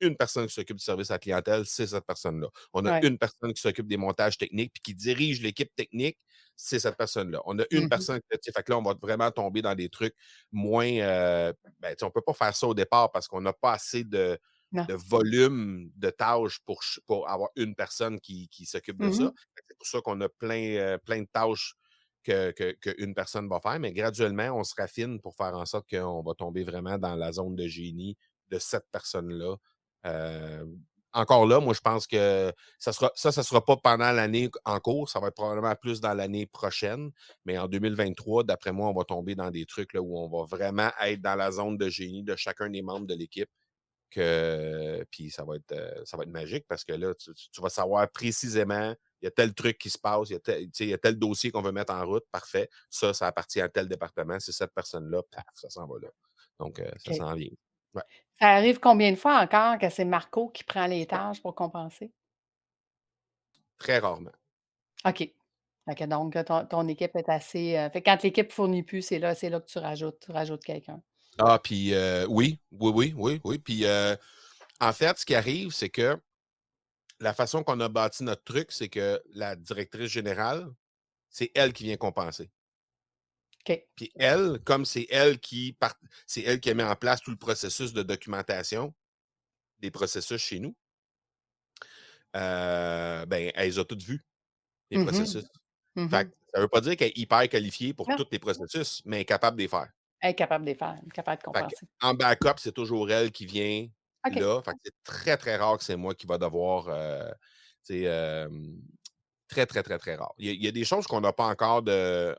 [SPEAKER 3] une personne qui s'occupe du service à la clientèle, c'est cette personne-là. On a
[SPEAKER 1] Ouais.
[SPEAKER 3] une personne qui s'occupe des montages techniques, puis qui dirige l'équipe technique, c'est cette personne-là. On a une
[SPEAKER 1] Mmh.
[SPEAKER 3] personne, tu sais, fait que là, on va vraiment tomber dans des trucs moins, ben, tu sais, on peut pas faire ça au départ parce qu'on n'a pas assez
[SPEAKER 1] Non.
[SPEAKER 3] de volume de tâches pour avoir une personne qui s'occupe de
[SPEAKER 1] Mmh.
[SPEAKER 3] ça. C'est pour ça qu'on a plein de tâches qu'une personne va faire, mais graduellement, on se raffine pour faire en sorte qu'on va tomber vraiment dans la zone de génie de cette personne-là. Heu, Encore là, moi, je pense que ça sera pas pendant l'année en cours, ça va être probablement plus dans l'année prochaine, mais en 2023, d'après moi, on va tomber dans des trucs là, où on va vraiment être dans la zone de génie de chacun des membres de l'équipe puis ça va être magique parce que là, tu vas savoir précisément, il y a tel truc qui se passe, il y a tel dossier qu'on veut mettre en route, parfait. Ça appartient à tel département. C'est cette personne-là, paf, ça s'en va là. Donc, ça
[SPEAKER 1] OK.
[SPEAKER 3] s'en vient. Ouais,
[SPEAKER 1] Ça arrive combien de fois encore que c'est Marco qui prend les tâches pour compenser?
[SPEAKER 3] très rarement.
[SPEAKER 1] OK. Fait que donc ton équipe est assez, fait que quand l'équipe fournit plus, c'est là que tu rajoutes quelqu'un.
[SPEAKER 3] Ah, puis oui, oui, oui, oui, oui. Puis en fait, ce qui arrive, c'est que la façon qu'on a bâti notre truc, c'est que la directrice générale, c'est elle qui vient compenser.
[SPEAKER 1] OK.
[SPEAKER 3] Puis elle, comme c'est elle qui a mis en place tout le processus de documentation des processus chez nous, ben, elle les a toutes vues, les
[SPEAKER 1] Mmh.
[SPEAKER 3] processus. Fait
[SPEAKER 1] Mmh.
[SPEAKER 3] que ça veut pas dire qu'elle est hyper qualifiée pour
[SPEAKER 1] Non,
[SPEAKER 3] tous les processus, mais elle est capable de les faire.
[SPEAKER 1] elle est capable de les faire, elle est capable de
[SPEAKER 3] Fait
[SPEAKER 1] compenser.
[SPEAKER 3] qu'en backup, c'est toujours elle qui vient
[SPEAKER 1] OK.
[SPEAKER 3] là. Fait que c'est très, très rare que c'est moi qui va devoir, tu sais, Très, très, très, très rare. Il y a des choses qu'on n'a pas encore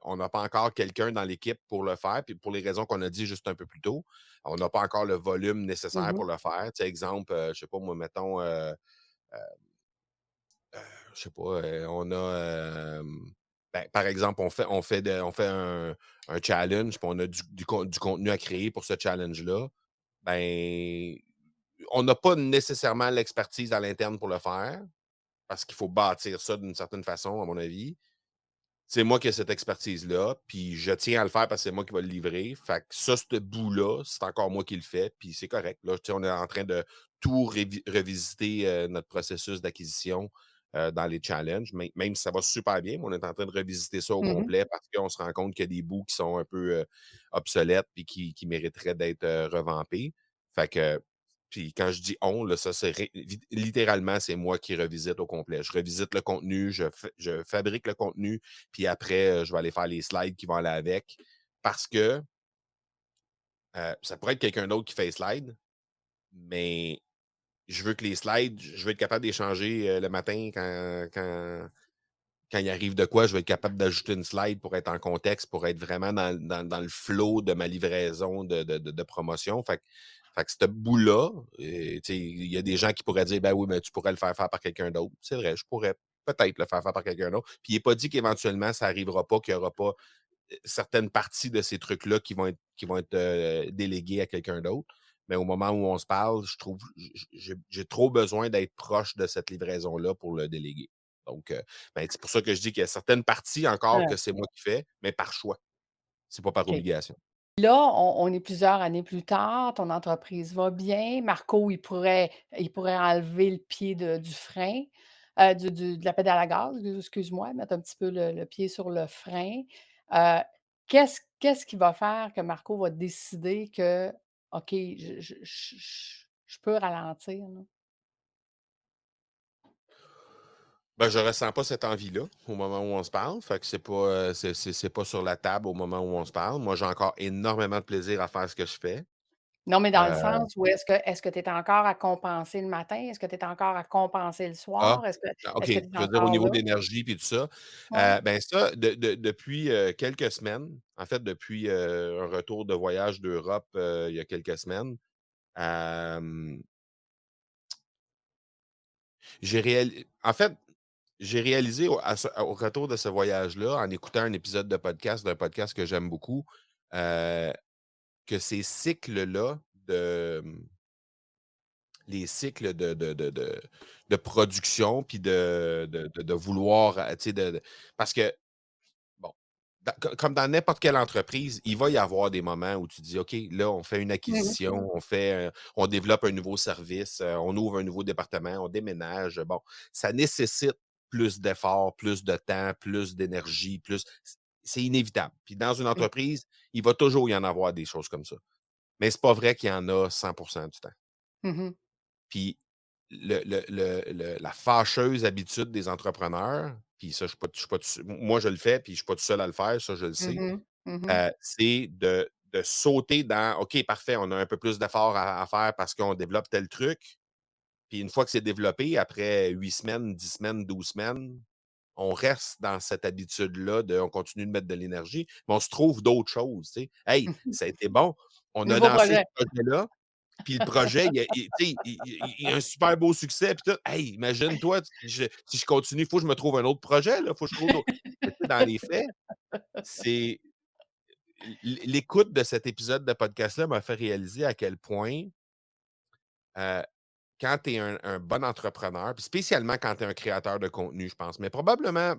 [SPEAKER 3] on n'a pas encore quelqu'un dans l'équipe pour le faire, puis pour les raisons qu'on a dit juste un peu plus tôt, on n'a pas encore le volume nécessaire
[SPEAKER 1] Mmh.
[SPEAKER 3] pour le faire. Tu sais, exemple, je sais pas moi, mettons, je sais pas, on a, ben, par exemple, on fait un challenge, puis on a du contenu à créer pour ce challenge-là. Ben, on n'a pas nécessairement l'expertise à l'interne pour le faire, parce qu'il faut bâtir ça d'une certaine façon, à mon avis. C'est moi qui ai cette expertise-là, puis je tiens à le faire parce que c'est moi qui va le livrer. Fait que ça, ce bout-là, c'est encore moi qui le fais, puis c'est correct. Là, tu sais, on est en train de tout revisiter, notre processus d'acquisition, dans les challenges, même si ça va super bien, mais on est en train de revisiter ça au
[SPEAKER 1] Mmh.
[SPEAKER 3] complet parce qu'on se rend compte qu'il y a des bouts qui sont un peu, obsolètes puis qui mériteraient d'être, revampés. Fait que puis quand je dis «on», là, ça c'est littéralement, c'est moi qui revisite au complet. Je revisite le contenu, je fabrique le contenu, puis après, je vais aller faire les slides qui vont aller avec. Parce que, ça pourrait être quelqu'un d'autre qui fait les slides, mais je veux que les slides, je veux être capable d'échanger, le matin quand il arrive de quoi, je vais être capable d'ajouter une slide pour être en contexte, pour être vraiment dans le flow de ma livraison de promotion. Fait que ce bout-là, tu sais, il y a des gens qui pourraient dire: «Ben oui, mais tu pourrais le faire faire par quelqu'un d'autre». C'est vrai, je pourrais peut-être le faire faire par quelqu'un d'autre. Puis il n'est pas dit qu'éventuellement, ça n'arrivera pas, qu'il n'y aura pas, certaines parties de ces trucs-là qui vont être, déléguées à quelqu'un d'autre. Mais au moment où on se parle, je trouve j'ai trop besoin d'être proche de cette livraison-là pour le déléguer. Donc, ben, c'est pour ça que je dis qu'il y a certaines parties encore
[SPEAKER 1] Ouais,
[SPEAKER 3] que c'est moi qui fais, mais par choix. C'est pas par
[SPEAKER 1] OK.
[SPEAKER 3] obligation.
[SPEAKER 1] Là, on est plusieurs années plus tard, ton entreprise va bien. Marco, il pourrait enlever le pied du frein, de la pédale à gaz, excuse-moi, mettre un petit peu le pied sur le frein. Heu, qu'est-ce qui va faire que Marco va décider que: «OK, je peux ralentir, là»?
[SPEAKER 3] Ben, je ressens pas cette envie-là au moment où on se parle. Fait que c'est pas, c'est pas sur la table au moment où on se parle. Moi, j'ai encore énormément de plaisir à faire ce que je fais.
[SPEAKER 1] Non, mais dans le
[SPEAKER 3] Heu,
[SPEAKER 1] sens où est-ce que tu es encore à compenser le matin? Est-ce que tu es encore à compenser le
[SPEAKER 3] ah,
[SPEAKER 1] soir? Est-ce que
[SPEAKER 3] OK,
[SPEAKER 1] est-ce que tu es
[SPEAKER 3] tu veux dire au
[SPEAKER 1] encore
[SPEAKER 3] niveau
[SPEAKER 1] là?
[SPEAKER 3] d'énergie puis tout ça.
[SPEAKER 1] Ouais.
[SPEAKER 3] Ben, ça, depuis, quelques semaines, en fait, depuis, un retour de voyage d'Europe, il y a quelques semaines, hem, en fait, j'ai réalisé au retour de ce voyage-là, en écoutant un épisode de podcast d'un podcast que j'aime beaucoup, heu, que ces cycles-là les cycles de production puis de vouloir, tu sais, parce que, bon, comme dans n'importe quelle entreprise, il va y avoir des moments où tu dis: «OK, là, on fait une
[SPEAKER 1] Mmh.
[SPEAKER 3] acquisition, on développe un nouveau service, on ouvre un nouveau département, on déménage». Bon, ça nécessite plus d'efforts, plus de temps, plus d'énergie, c'est inévitable. Puis dans une
[SPEAKER 1] Mmh.
[SPEAKER 3] entreprise, il va toujours y en avoir des choses comme ça. Mais c'est pas vrai qu'il y en a 100 du temps.
[SPEAKER 1] Mmh.
[SPEAKER 3] Puis la fâcheuse habitude des entrepreneurs, puis ça, je suis pas tout s moi, je le fais, puis je suis pas tout seul à le faire, ça, je le sais,
[SPEAKER 1] Mmh. Mmh.
[SPEAKER 3] c'est de sauter dans: «OK, parfait, on a un peu plus d'efforts à faire parce qu'on développe tel truc». Puis une fois que c'est développé, après 8 semaines, 10 semaines, 12 semaines, on reste dans cette habitude-là on continue de mettre de l'énergie, mais on se trouve d'autres choses, tu sais. «Hey, ça a été bon, on a
[SPEAKER 1] Nouveau
[SPEAKER 3] lancé ce
[SPEAKER 1] projet.
[SPEAKER 3] projet-là, puis le projet, tu sais, il a un super beau succès, puis tout. Hey, imagine-toi, si je continue, il faut que je me trouve un autre projet, là, faut que je trouve d'autres». Mais tu sais, dans les faits, c'est l'écoute de cet épisode de podcast-là m'a fait réaliser à quel point, heu, quand tu es un bon entrepreneur, puis spécialement quand tu es un créateur de contenu, je pense, mais probablement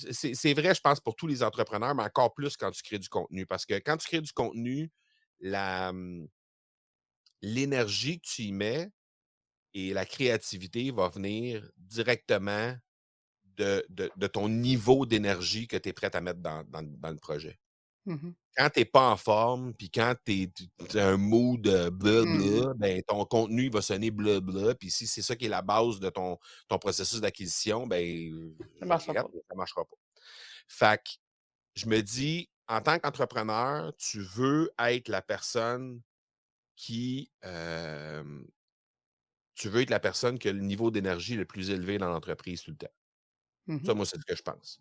[SPEAKER 3] c'est vrai, je pense, pour tous les entrepreneurs, mais encore plus quand tu crées du contenu. Parce que quand tu crées du contenu, la, l'énergie que tu y mets et la créativité va venir directement de ton niveau d'énergie que tu es prêt à mettre dans le projet.
[SPEAKER 1] Mmh.
[SPEAKER 3] Quand tu es pas en forme, puis quand tu as un mood,
[SPEAKER 1] Mmh.
[SPEAKER 3] bleu, ben, ton contenu va sonner bleu, puis si c'est ça qui est la base de ton processus d'acquisition, ben,
[SPEAKER 1] Ça
[SPEAKER 3] je
[SPEAKER 1] marchera
[SPEAKER 3] regrette,
[SPEAKER 1] pas.
[SPEAKER 3] mais ça marchera pas. Fait que je me dis, en tant qu'entrepreneur, tu veux être la personne qui, hem, tu veux être la personne qui a le niveau d'énergie le plus élevé dans l'entreprise tout le temps.
[SPEAKER 1] Mmh.
[SPEAKER 3] Ça, moi, c'est ce que je pense.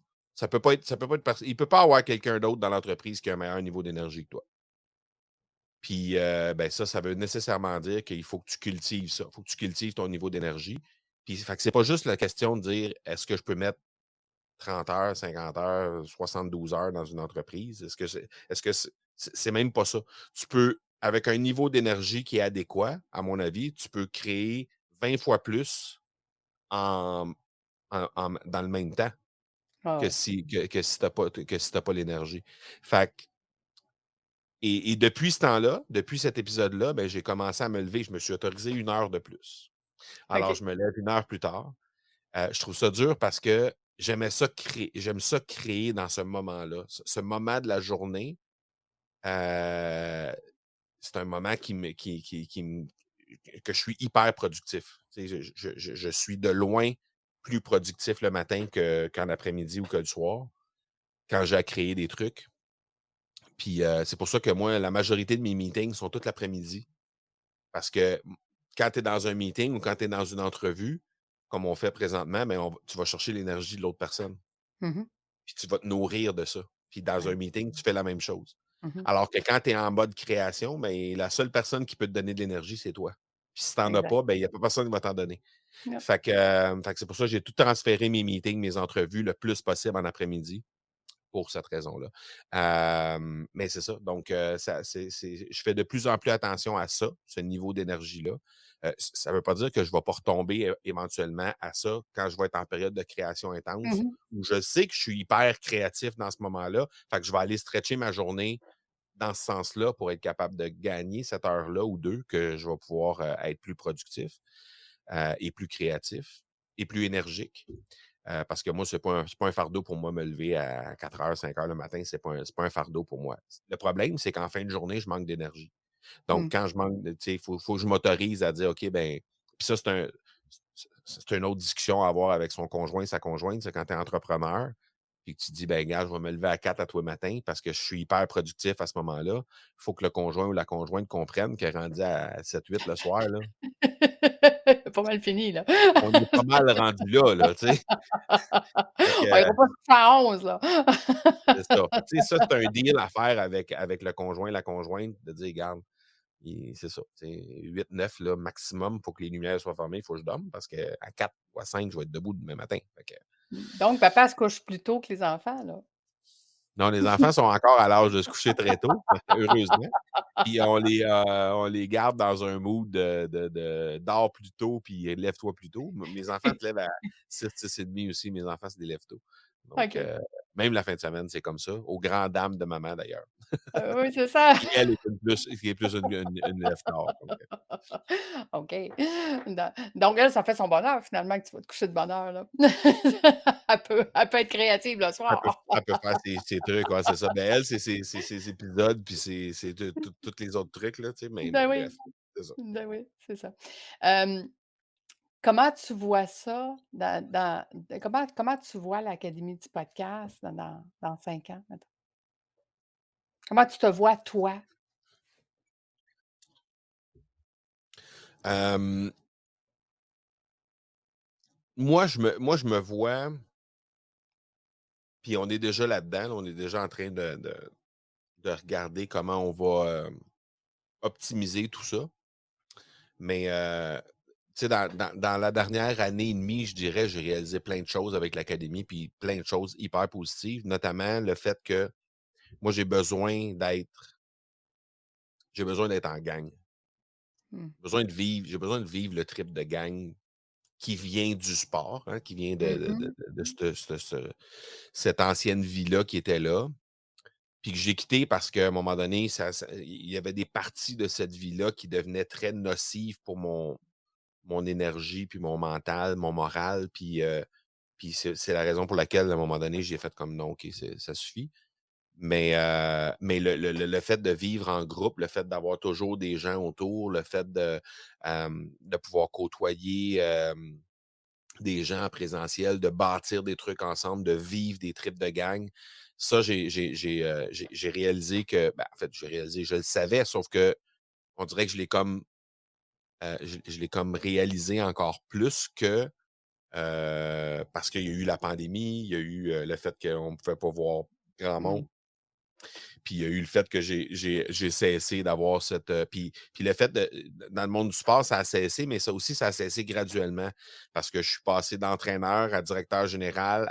[SPEAKER 3] Il peut pas avoir quelqu'un d'autre dans l'entreprise qui a un meilleur niveau d'énergie que toi. Puis, ben, ça veut nécessairement dire qu'il faut que tu cultives ça. Il faut que tu cultives ton niveau d'énergie. Puis, fait que c'est pas juste la question de dire: «Est-ce que je peux mettre 30 heures, 50 heures, 72 heures dans une entreprise?» Est-ce que c'est même pas ça. Tu peux, avec un niveau d'énergie qui est adéquat, à mon avis, tu peux créer 20 fois plus en dans le même temps
[SPEAKER 1] Ah ouais.
[SPEAKER 3] que si tu pas l'énergie. Fait que depuis ce temps-là, depuis cet épisode-là, ben, j'ai commencé à me lever. Je me suis autorisé 1 heure de plus. Alors,
[SPEAKER 1] OK.
[SPEAKER 3] je me lève 1 heure plus tard. Je trouve ça dur parce que j'aime ça créer dans ce moment-là. Ce moment de la journée, heu, c'est un moment qui me que je suis hyper productif. Tu sais, je suis de loin plus productif le matin qu'en après-midi ou que le soir, quand j'ai à créer des trucs. Puis, c'est pour ça que moi, la majorité de mes meetings sont tous l'après-midi. Parce que quand tu es dans un meeting ou quand tu es dans une entrevue, comme on fait présentement, ben, tu vas chercher l'énergie de l'autre personne.
[SPEAKER 1] Mmh.
[SPEAKER 3] Puis tu vas te nourrir de ça. Puis dans un
[SPEAKER 1] Ouais.
[SPEAKER 3] meeting, tu fais la même chose.
[SPEAKER 1] Mmh.
[SPEAKER 3] Alors que quand tu es en mode création, ben, la seule personne qui peut te donner de l'énergie, c'est toi. Puis si tu n'en as
[SPEAKER 1] Exact.
[SPEAKER 3] pas, ben, il n'y a pas personne qui va t'en donner.
[SPEAKER 1] Yep.
[SPEAKER 3] Fait que c'est pour ça que j'ai tout transféré mes meetings, mes entrevues le plus possible en après-midi pour cette raison-là. Mais c'est ça. Donc, je fais de plus en plus attention à ça, ce niveau d'énergie-là. Ça ne veut pas dire que je ne vais pas retomber éventuellement à ça quand je vais être en période de création intense,
[SPEAKER 1] Mmh.
[SPEAKER 3] où je sais que je suis hyper créatif dans ce moment-là. Fait que je vais aller stretcher ma journée dans ce sens-là pour être capable de gagner cette heure-là ou deux que je vais pouvoir être plus productif et plus créatif et plus énergique. Parce que moi, c'est pas un fardeau pour moi me lever à 4 heures, 5 heures le matin, c'est pas un fardeau pour moi. Le problème, c'est qu'en fin de journée, je manque d'énergie. Donc,
[SPEAKER 1] Mmh.
[SPEAKER 3] quand je manque de tu sais, faut que je m'autorise à dire: «OK, ben» puis ça, c'est une autre discussion à avoir avec son conjoint, sa conjointe, c'est quand tu es entrepreneur, puis que tu dis: «Ben gars, je vais me lever à 4 à tous les matins parce que je suis hyper productif à ce moment-là». Il faut que le conjoint ou la conjointe comprenne qu'elle est rendue à 7-8 le soir, là,
[SPEAKER 1] Pas mal fini, là.
[SPEAKER 3] on est pas mal rendu là, tu sais? Fait
[SPEAKER 1] On
[SPEAKER 3] que
[SPEAKER 1] ira pas jusqu'à 11 là.
[SPEAKER 3] c'est ça. Fait que, tu sais, ça, c'est un deal à faire avec le conjoint, la conjointe, de dire: «Regarde, c'est ça, tu sais, 8-9 là, maximum pour que les lumières soient fermées, il faut que je dorme parce qu'à 4 ou à 5, je vais être debout demain matin». Fait que
[SPEAKER 1] Donc papa se couche plus tôt que les enfants, là?
[SPEAKER 3] non, les enfants sont encore à l'âge de se coucher très tôt, heureusement. Puis on les garde dans un mood de dors plus tôt, puis lève-toi plus tôt. Mes enfants se lèvent à 6-6:30 aussi. Mes enfants, c'est des lève-tôt. Donc,
[SPEAKER 1] OK.
[SPEAKER 3] même la fin de semaine, c'est comme ça, aux grandes dames de maman d'ailleurs.
[SPEAKER 1] Oui, c'est ça.
[SPEAKER 3] Qui elle est plus une lève-tard, donc
[SPEAKER 1] OK. Donc elle, ça fait son bonheur finalement que tu vas te coucher de bonne heure, là. Elle peut être créative le soir.
[SPEAKER 3] elle peut faire ses trucs, ouais, c'est ça. Ben, elle, c'est ses épisodes, puis c'est tous les autres trucs, là, tu sais, mais
[SPEAKER 1] Ben
[SPEAKER 3] bref,
[SPEAKER 1] oui,
[SPEAKER 3] c'est ça.
[SPEAKER 1] ben oui, c'est ça. Hem, comment tu vois ça comment tu vois l'Académie du podcast dans 5 ans, mettons? Comment tu te vois toi?
[SPEAKER 3] Hem, moi, je me vois, puis on est déjà là-dedans, là, on est déjà en train de regarder comment on va, optimiser tout ça. Mais, tu sais, dans la dernière année et demie, je dirais, j'ai réalisé plein de choses avec l'académie, puis plein de choses hyper positives, notamment le fait que moi, j'ai besoin d'être en gang.
[SPEAKER 1] Mmh.
[SPEAKER 3] J'ai besoin de vivre le trip de gang qui vient du sport, hein, qui vient
[SPEAKER 1] Mmh.
[SPEAKER 3] de cette ancienne vie-là qui était là, puis que j'ai quitté parce qu'à un moment donné, il y avait des parties de cette vie-là qui devenaient très nocives pour mon énergie, puis mon mental, mon moral, puis c'est la raison pour laquelle, à un moment donné, j'ai fait comme: «Non, OK, ça suffit». Mais le fait de vivre en groupe, le fait d'avoir toujours des gens autour, le fait de pouvoir côtoyer, des gens en présentiel, de bâtir des trucs ensemble, de vivre des trips de gang, ça, j'ai réalisé que ben, en fait, j'ai réalisé, je le savais, sauf que on dirait que je l'ai comme réalisé encore plus que parce qu'il y a eu la pandémie, il y a eu, le fait qu'on ne pouvait pas voir grand
[SPEAKER 1] Mmh.
[SPEAKER 3] monde. Puis il y a eu le fait que j'ai cessé d'avoir cette, puis le fait dans le monde du sport, ça a cessé, mais ça aussi, ça a cessé graduellement parce que je suis passé d'entraîneur à directeur général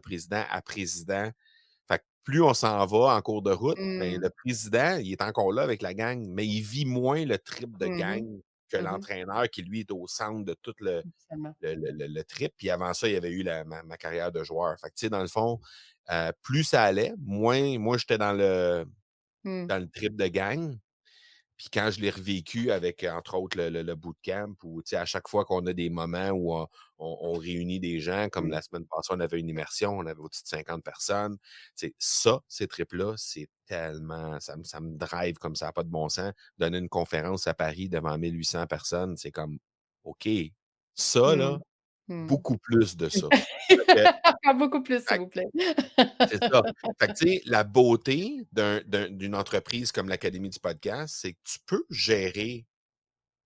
[SPEAKER 3] président à président. Fait que plus on s'en va en cours de route, ben,
[SPEAKER 1] Mmh.
[SPEAKER 3] le président, il est encore là avec la gang, mais il vit moins le trip de
[SPEAKER 1] Mmh
[SPEAKER 3] gang
[SPEAKER 1] mh.
[SPEAKER 3] que
[SPEAKER 1] Mmh.
[SPEAKER 3] l'entraîneur qui, lui, est au centre de tout le
[SPEAKER 1] Absolument.
[SPEAKER 3] le le le le trip. Puis avant ça, il y avait eu ma carrière de joueur. Fait que, tu sais, dans le fond, plus ça allait, moins moi, j'étais
[SPEAKER 1] Mmh.
[SPEAKER 3] dans le trip de gang. Puis quand je l'ai revécu avec, entre autres, le bootcamp où, tu sais, à chaque fois qu'on a des moments où on réunit des gens, comme
[SPEAKER 1] Mmh.
[SPEAKER 3] la semaine passée, on avait une immersion, on avait au-dessus de 50 personnes. Tu sais, ça, ces trips-là, c'est tellement ça me drive comme ça a pas de bon sens. Donner une conférence à Paris devant 1 800 personnes, c'est comme OK, ça
[SPEAKER 1] Mmh.
[SPEAKER 3] là,
[SPEAKER 1] Mmh.
[SPEAKER 3] beaucoup plus de ça. Fait que
[SPEAKER 1] Encore beaucoup plus, s'il
[SPEAKER 3] fait
[SPEAKER 1] vous plaît.
[SPEAKER 3] c'est ça. Fait que, tu sais, la beauté d'une entreprise comme l'Académie du podcast, c'est que tu peux gérer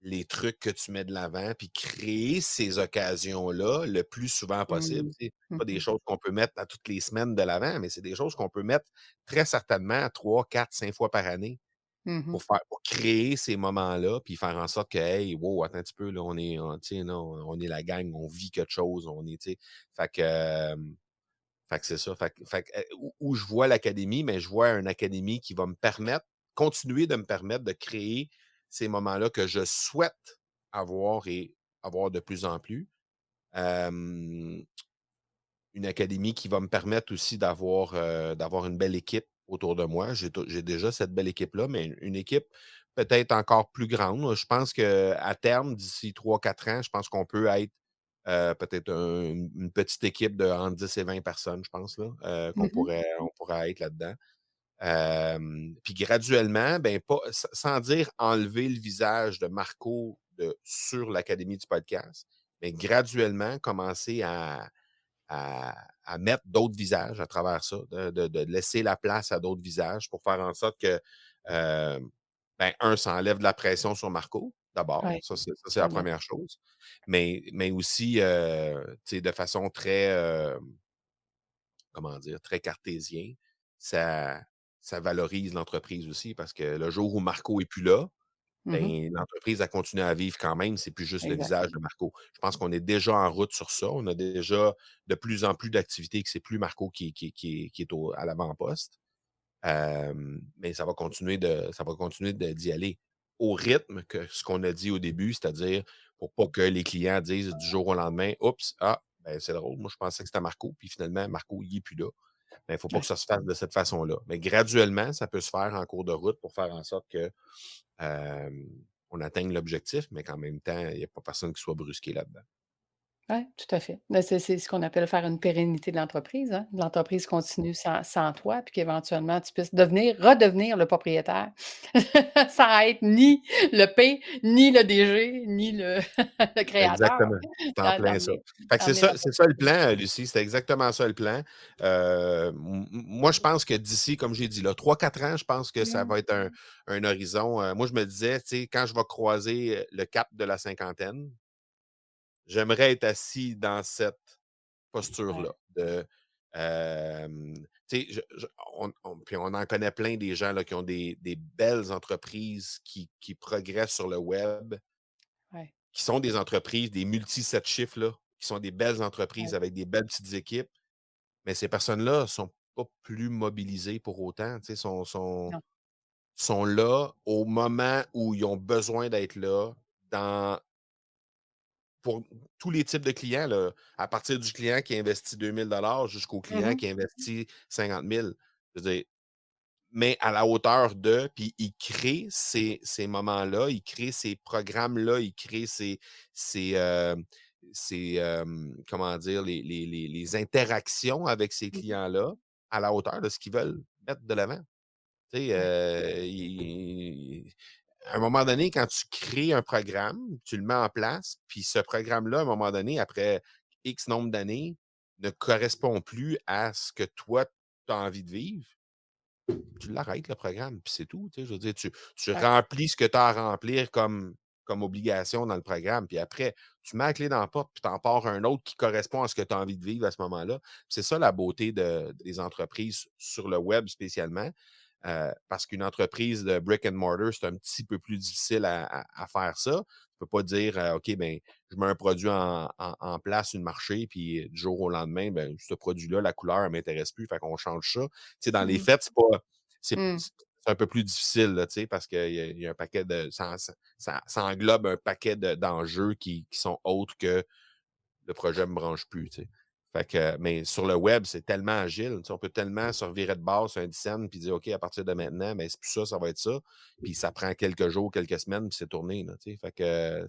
[SPEAKER 3] les trucs que tu mets de l'avant, puis créer ces occasions-là le plus souvent possible.
[SPEAKER 1] Mmh.
[SPEAKER 3] Tu sais,
[SPEAKER 1] Mmh
[SPEAKER 3] pas des
[SPEAKER 1] mh.
[SPEAKER 3] choses qu'on peut mettre à toutes les semaines de l'avant, mais c'est des choses qu'on peut mettre très certainement 3, 4, 5 fois par année
[SPEAKER 1] Mmh mh.
[SPEAKER 3] pour créer ces moments-là, puis faire en sorte que, hey, wow, attends un petit peu, là, tu sais, non, on est la gang, on vit quelque chose, on est, tu sais. Fait que, fait que c'est ça. Fait que, où je vois l'académie, mais je vois une académie qui va me permettre, continuer de me permettre de créer ces moments-là que je souhaite avoir et avoir de plus en plus. Hem, une académie qui va me permettre aussi d'avoir une belle équipe autour de moi. J'ai déjà cette belle équipe-là, mais une équipe peut-être encore plus grande. Je pense qu'à terme, d'ici 3 4 ans, je pense qu'on peut être peut-être une petite équipe de entre 10 et 20 personnes, je pense, là,
[SPEAKER 1] Mmh mh.
[SPEAKER 3] on pourrait être là-dedans. Puis graduellement, ben, pas, sans dire enlever le visage de Marco sur l'Académie du podcast, mais graduellement commencer à mettre d'autres visages à travers ça, de laisser la place à d'autres visages pour faire en sorte que, euh, ben, ça enlève de la pression sur Marco, d'abord.
[SPEAKER 1] Ouais,
[SPEAKER 3] Ça, c'est la
[SPEAKER 1] vraiment.
[SPEAKER 3] première chose. Mais aussi, tu sais, de façon très, comment dire, très cartésien, ça, ça valorise l'entreprise aussi parce que le jour où Marco est plus là,
[SPEAKER 1] Mmh mh.
[SPEAKER 3] ben, l'entreprise a continué à vivre quand même, c'est plus juste le visage de
[SPEAKER 1] Exactement.
[SPEAKER 3] Marco. Je pense qu'on est déjà en route sur ça. On a déjà de plus en plus d'activités que c'est plus Marco qui est à l'avant-poste. Mais ça va continuer d'y aller au rythme que ce qu'on a dit au début, c'est-à-dire pour pas que les clients disent du jour au lendemain: «Oups, ben, c'est drôle, moi je pensais que c'était Marco, puis finalement Marco, il est plus là». Mais il faut pas que
[SPEAKER 1] Ouais.
[SPEAKER 3] ça se fasse de cette façon-là. Mais graduellement, ça peut se faire en cours de route pour faire en sorte que, hem, on atteigne l'objectif, mais qu'en même temps, il y a pas personne qui soit brusqué là-dedans.
[SPEAKER 1] Ouais, tout à fait. Ben, c'est ce qu'on appelle faire une pérennité de l'entreprise, hein. L'entreprise continue sans toi, puis qu'éventuellement tu puisses redevenir le propriétaire, sans être ni le P, ni le DG, ni le le créateur,
[SPEAKER 3] Exactement, c'est en plein ça. Fait que
[SPEAKER 1] d'emmener
[SPEAKER 3] c'est ça le
[SPEAKER 1] l'entreprise.
[SPEAKER 3] plan, Lucie, c'est exactement ça le plan. Moi, je pense que d'ici, comme j'ai dit là, 3 4 ans, je pense que ça
[SPEAKER 1] Mmh.
[SPEAKER 3] va être un horizon, moi, je me disais, tu sais, quand je vais croiser, le cap de la cinquantaine, j'aimerais être assis dans cette
[SPEAKER 1] Ouais.
[SPEAKER 3] posture-là de, tu sais, puis on en connaît plein des gens là qui ont des belles entreprises qui progressent sur le web,
[SPEAKER 1] Ouais.
[SPEAKER 3] qui sont des entreprises, des multi-7 chiffres, là, qui sont des belles entreprises
[SPEAKER 1] Ouais.
[SPEAKER 3] avec des belles petites équipes, mais ces personnes-là sont pas plus mobilisées pour autant, tu sais,
[SPEAKER 1] Non.
[SPEAKER 3] sont là au moment où ils ont besoin d'être là, dans pour tous les types de clients, là, à partir du client qui investit 2 000 jusqu'au
[SPEAKER 1] Mmh
[SPEAKER 3] client
[SPEAKER 1] mh.
[SPEAKER 3] qui investit 50 000. Je veux dire, mais à la hauteur de, puis il crée ces moments-là, il crée ces programmes-là, il crée comment dire, les interactions avec ces
[SPEAKER 1] Mmh mh.
[SPEAKER 3] clients-là à la hauteur de ce qu'ils veulent mettre de l'avant. Tu sais,
[SPEAKER 1] Ouais.
[SPEAKER 3] à un moment donné, quand tu crées un programme, tu le mets en place, puis ce programme-là, à un moment donné, après X nombre d'années, ne correspond plus à ce que toi, tu as envie de vivre, tu l'arrêtes le programme, puis c'est tout. Tu sais, je veux dire, tu
[SPEAKER 1] Ouais.
[SPEAKER 3] remplis ce que tu as à remplir comme, comme obligation dans le programme. Puis après, tu mets la clé dans la porte, puis tu en pars un autre qui correspond à ce que tu as envie de vivre à ce moment-là. C'est ça la beauté des entreprises sur le web spécialement. Parce qu'une entreprise de brick and mortar, c'est un petit peu plus difficile à faire ça. Tu peux pas dire, OK, ben, je mets un produit en place sur le marché, puis du jour au lendemain, ben, ce produit-là, la couleur, elle ne m'intéresse plus, fait qu'on change ça. Tu sais, dans les
[SPEAKER 1] Mmh.
[SPEAKER 3] faits,
[SPEAKER 1] Mmh.
[SPEAKER 3] c'est un peu plus difficile, là, tu sais, parce qu'il y a un paquet de. Ça englobe un paquet d'enjeux qui sont autres que le projet me branche plus, tu sais. Fait que, mais sur le web, c'est tellement agile. Tu sais, on peut tellement se revirer de base sur un dizaine puis dire OK, à partir de maintenant, mais c'est plus ça, ça va être ça. Puis ça prend quelques jours, quelques semaines, puis c'est tourné. Là, tu sais. Fait que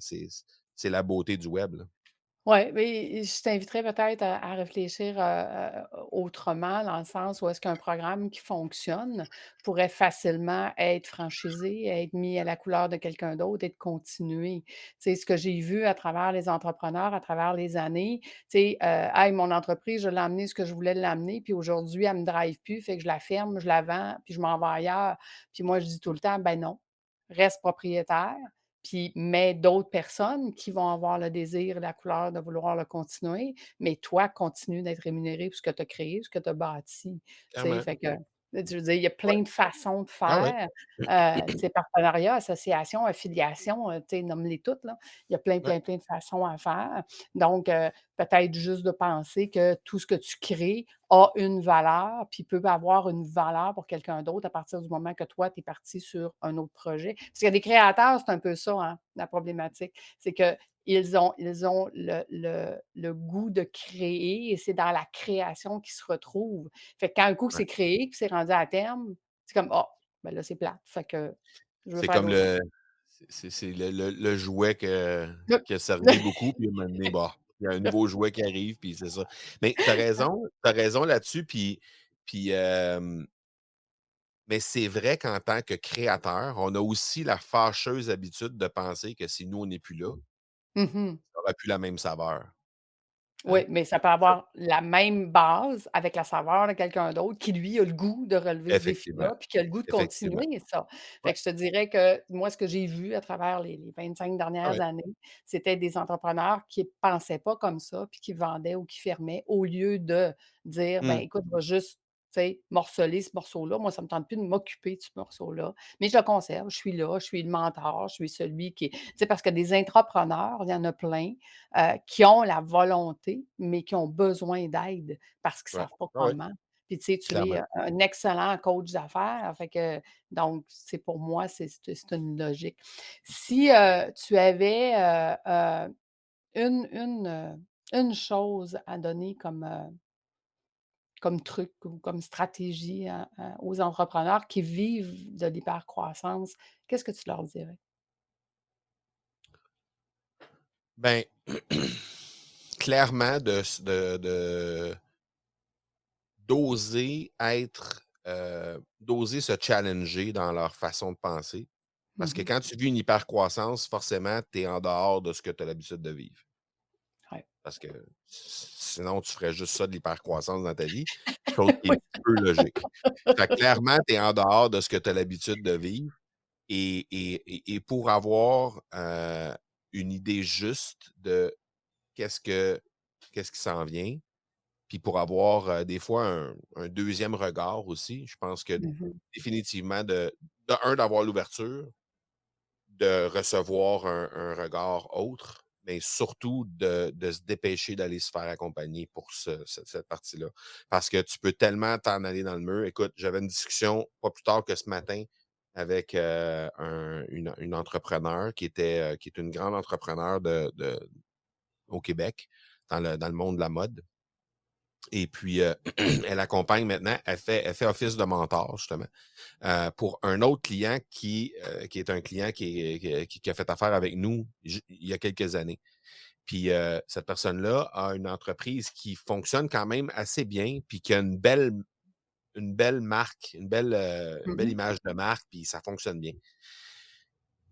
[SPEAKER 3] c'est la beauté du web. Là.
[SPEAKER 1] Ouais, mais je t'inviterais peut-être à réfléchir, autrement, dans le sens où est-ce qu'un programme qui fonctionne pourrait facilement être franchisé, être mis à la couleur de quelqu'un d'autre et de continuer. Tu sais, ce que j'ai vu à travers les entrepreneurs, à travers les années, tu sais, «Hey, mon entreprise, je l'ai amenée ce que je voulais l'amener, puis aujourd'hui, elle me drive plus, fait que je la ferme, je la vends, puis je m'en vais ailleurs». Puis moi, je dis tout le temps: «Ben non, reste propriétaire, puis mets d'autres personnes qui vont avoir le désir, la couleur de vouloir le continuer, mais toi, continue d'être rémunéré pour ce que tu as créé, ce que tu as bâti». Tu sais?
[SPEAKER 3] Clairement.
[SPEAKER 1] Fait que, je veux dire, il y a
[SPEAKER 3] Ouais.
[SPEAKER 1] plein de façons de
[SPEAKER 3] Ah ouais.
[SPEAKER 1] faire, tu sais, partenariat, association, affiliation, tu sais, nomme-les toutes, là. Il y a plein,
[SPEAKER 3] Ouais.
[SPEAKER 1] plein, plein de façons à faire. Donc, peut-être juste de penser que tout ce que tu crées a une valeur, puis peut avoir une valeur pour quelqu'un d'autre à partir du moment que toi, tu es parti sur un autre projet. Parce qu'il y a des créateurs, c'est un peu ça, hein, la problématique. C'est qu'ils ont le goût de créer et c'est dans la création qu'ils se retrouvent. Fait que quand un coup que
[SPEAKER 3] Ouais.
[SPEAKER 1] c'est créé, que c'est rendu à terme, c'est comme: «Ah, ben là, c'est plate, fait que je veux
[SPEAKER 3] C'est
[SPEAKER 1] faire
[SPEAKER 3] comme
[SPEAKER 1] d'autres choses».
[SPEAKER 3] c'est le jouet
[SPEAKER 1] Yep.
[SPEAKER 3] qui a servi beaucoup, puis à un moment donné, bah, il y a un nouveau jouet qui arrive, puis c'est ça. Mais tu as raison là-dessus, puis mais c'est vrai qu'en tant que créateur, on a aussi la fâcheuse habitude de penser que si nous, on n'est plus là,
[SPEAKER 1] Mmh.
[SPEAKER 3] ça n'aura plus la même saveur, hein?
[SPEAKER 1] Oui, mais ça peut avoir la même base avec la saveur de quelqu'un d'autre qui, lui, a le goût de relever ce
[SPEAKER 3] Effectivement,
[SPEAKER 1] défi-là, puis qui a le goût de
[SPEAKER 3] effectivement.
[SPEAKER 1] continuer ça. Fait
[SPEAKER 3] Ouais.
[SPEAKER 1] que je te dirais que moi, ce que j'ai vu à travers les 25
[SPEAKER 3] Ah
[SPEAKER 1] dernières
[SPEAKER 3] ouais.
[SPEAKER 1] années, c'était des entrepreneurs qui pensaient pas comme ça, puis qui vendaient ou qui fermaient, au lieu de dire: «Ben
[SPEAKER 3] Mmh.
[SPEAKER 1] écoute, je vais juste, tu sais, morceler ce morceau-là. Moi, ça me tente plus de m'occuper de ce morceau-là, mais je le conserve, je suis là, je suis le mentor, je suis celui qui» tu sais, parce que des entrepreneurs, il y en a plein, qui ont la volonté, mais qui ont besoin d'aide parce qu'ils ne
[SPEAKER 3] Ouais.
[SPEAKER 1] savent pas
[SPEAKER 3] Ah ouais,
[SPEAKER 1] comment. Puis tu sais, tu es,
[SPEAKER 3] clairement.
[SPEAKER 1] un excellent coach d'affaires, fait que donc c'est pour moi, c'est une logique. Si, tu avais, une chose à donner comme truc ou comme stratégie aux entrepreneurs qui vivent de l'hypercroissance, qu'est-ce que tu leur dirais?
[SPEAKER 3] Ben, clairement d'oser être, d'oser se challenger dans leur façon de penser. Parce que
[SPEAKER 1] Mmh.
[SPEAKER 3] quand tu vis une hypercroissance, forcément, tu es en dehors de ce que tu as l'habitude de vivre.
[SPEAKER 1] Ouais.
[SPEAKER 3] Parce que sinon, tu ferais juste ça de l'hypercroissance dans ta vie, chose qui
[SPEAKER 1] Oui.
[SPEAKER 3] est peu logique. Fait que clairement, tu es en dehors de ce que tu as l'habitude de vivre et pour avoir, une idée juste de qu'est-ce que qu'est-ce qui s'en vient, puis pour avoir, des fois un 2e regard aussi, je pense que
[SPEAKER 1] Mmh.
[SPEAKER 3] définitivement de un d'avoir l'ouverture, de recevoir un regard autre, mais surtout de se dépêcher d'aller se faire accompagner pour cette partie-là. Parce que tu peux tellement t'en aller dans le mur. Écoute, j'avais une discussion pas plus tard que ce matin avec, une entrepreneur qui est une grande entrepreneur au Québec, dans le monde de la mode. Et puis, elle accompagne maintenant, elle fait office de mentor, justement, pour un autre client qui est un client qui a fait affaire avec nous il y a quelques années. Puis, cette personne-là a une entreprise qui fonctionne quand même assez bien, puis qui a une belle marque, une belle
[SPEAKER 1] Mmh.
[SPEAKER 3] image de marque, puis ça fonctionne bien.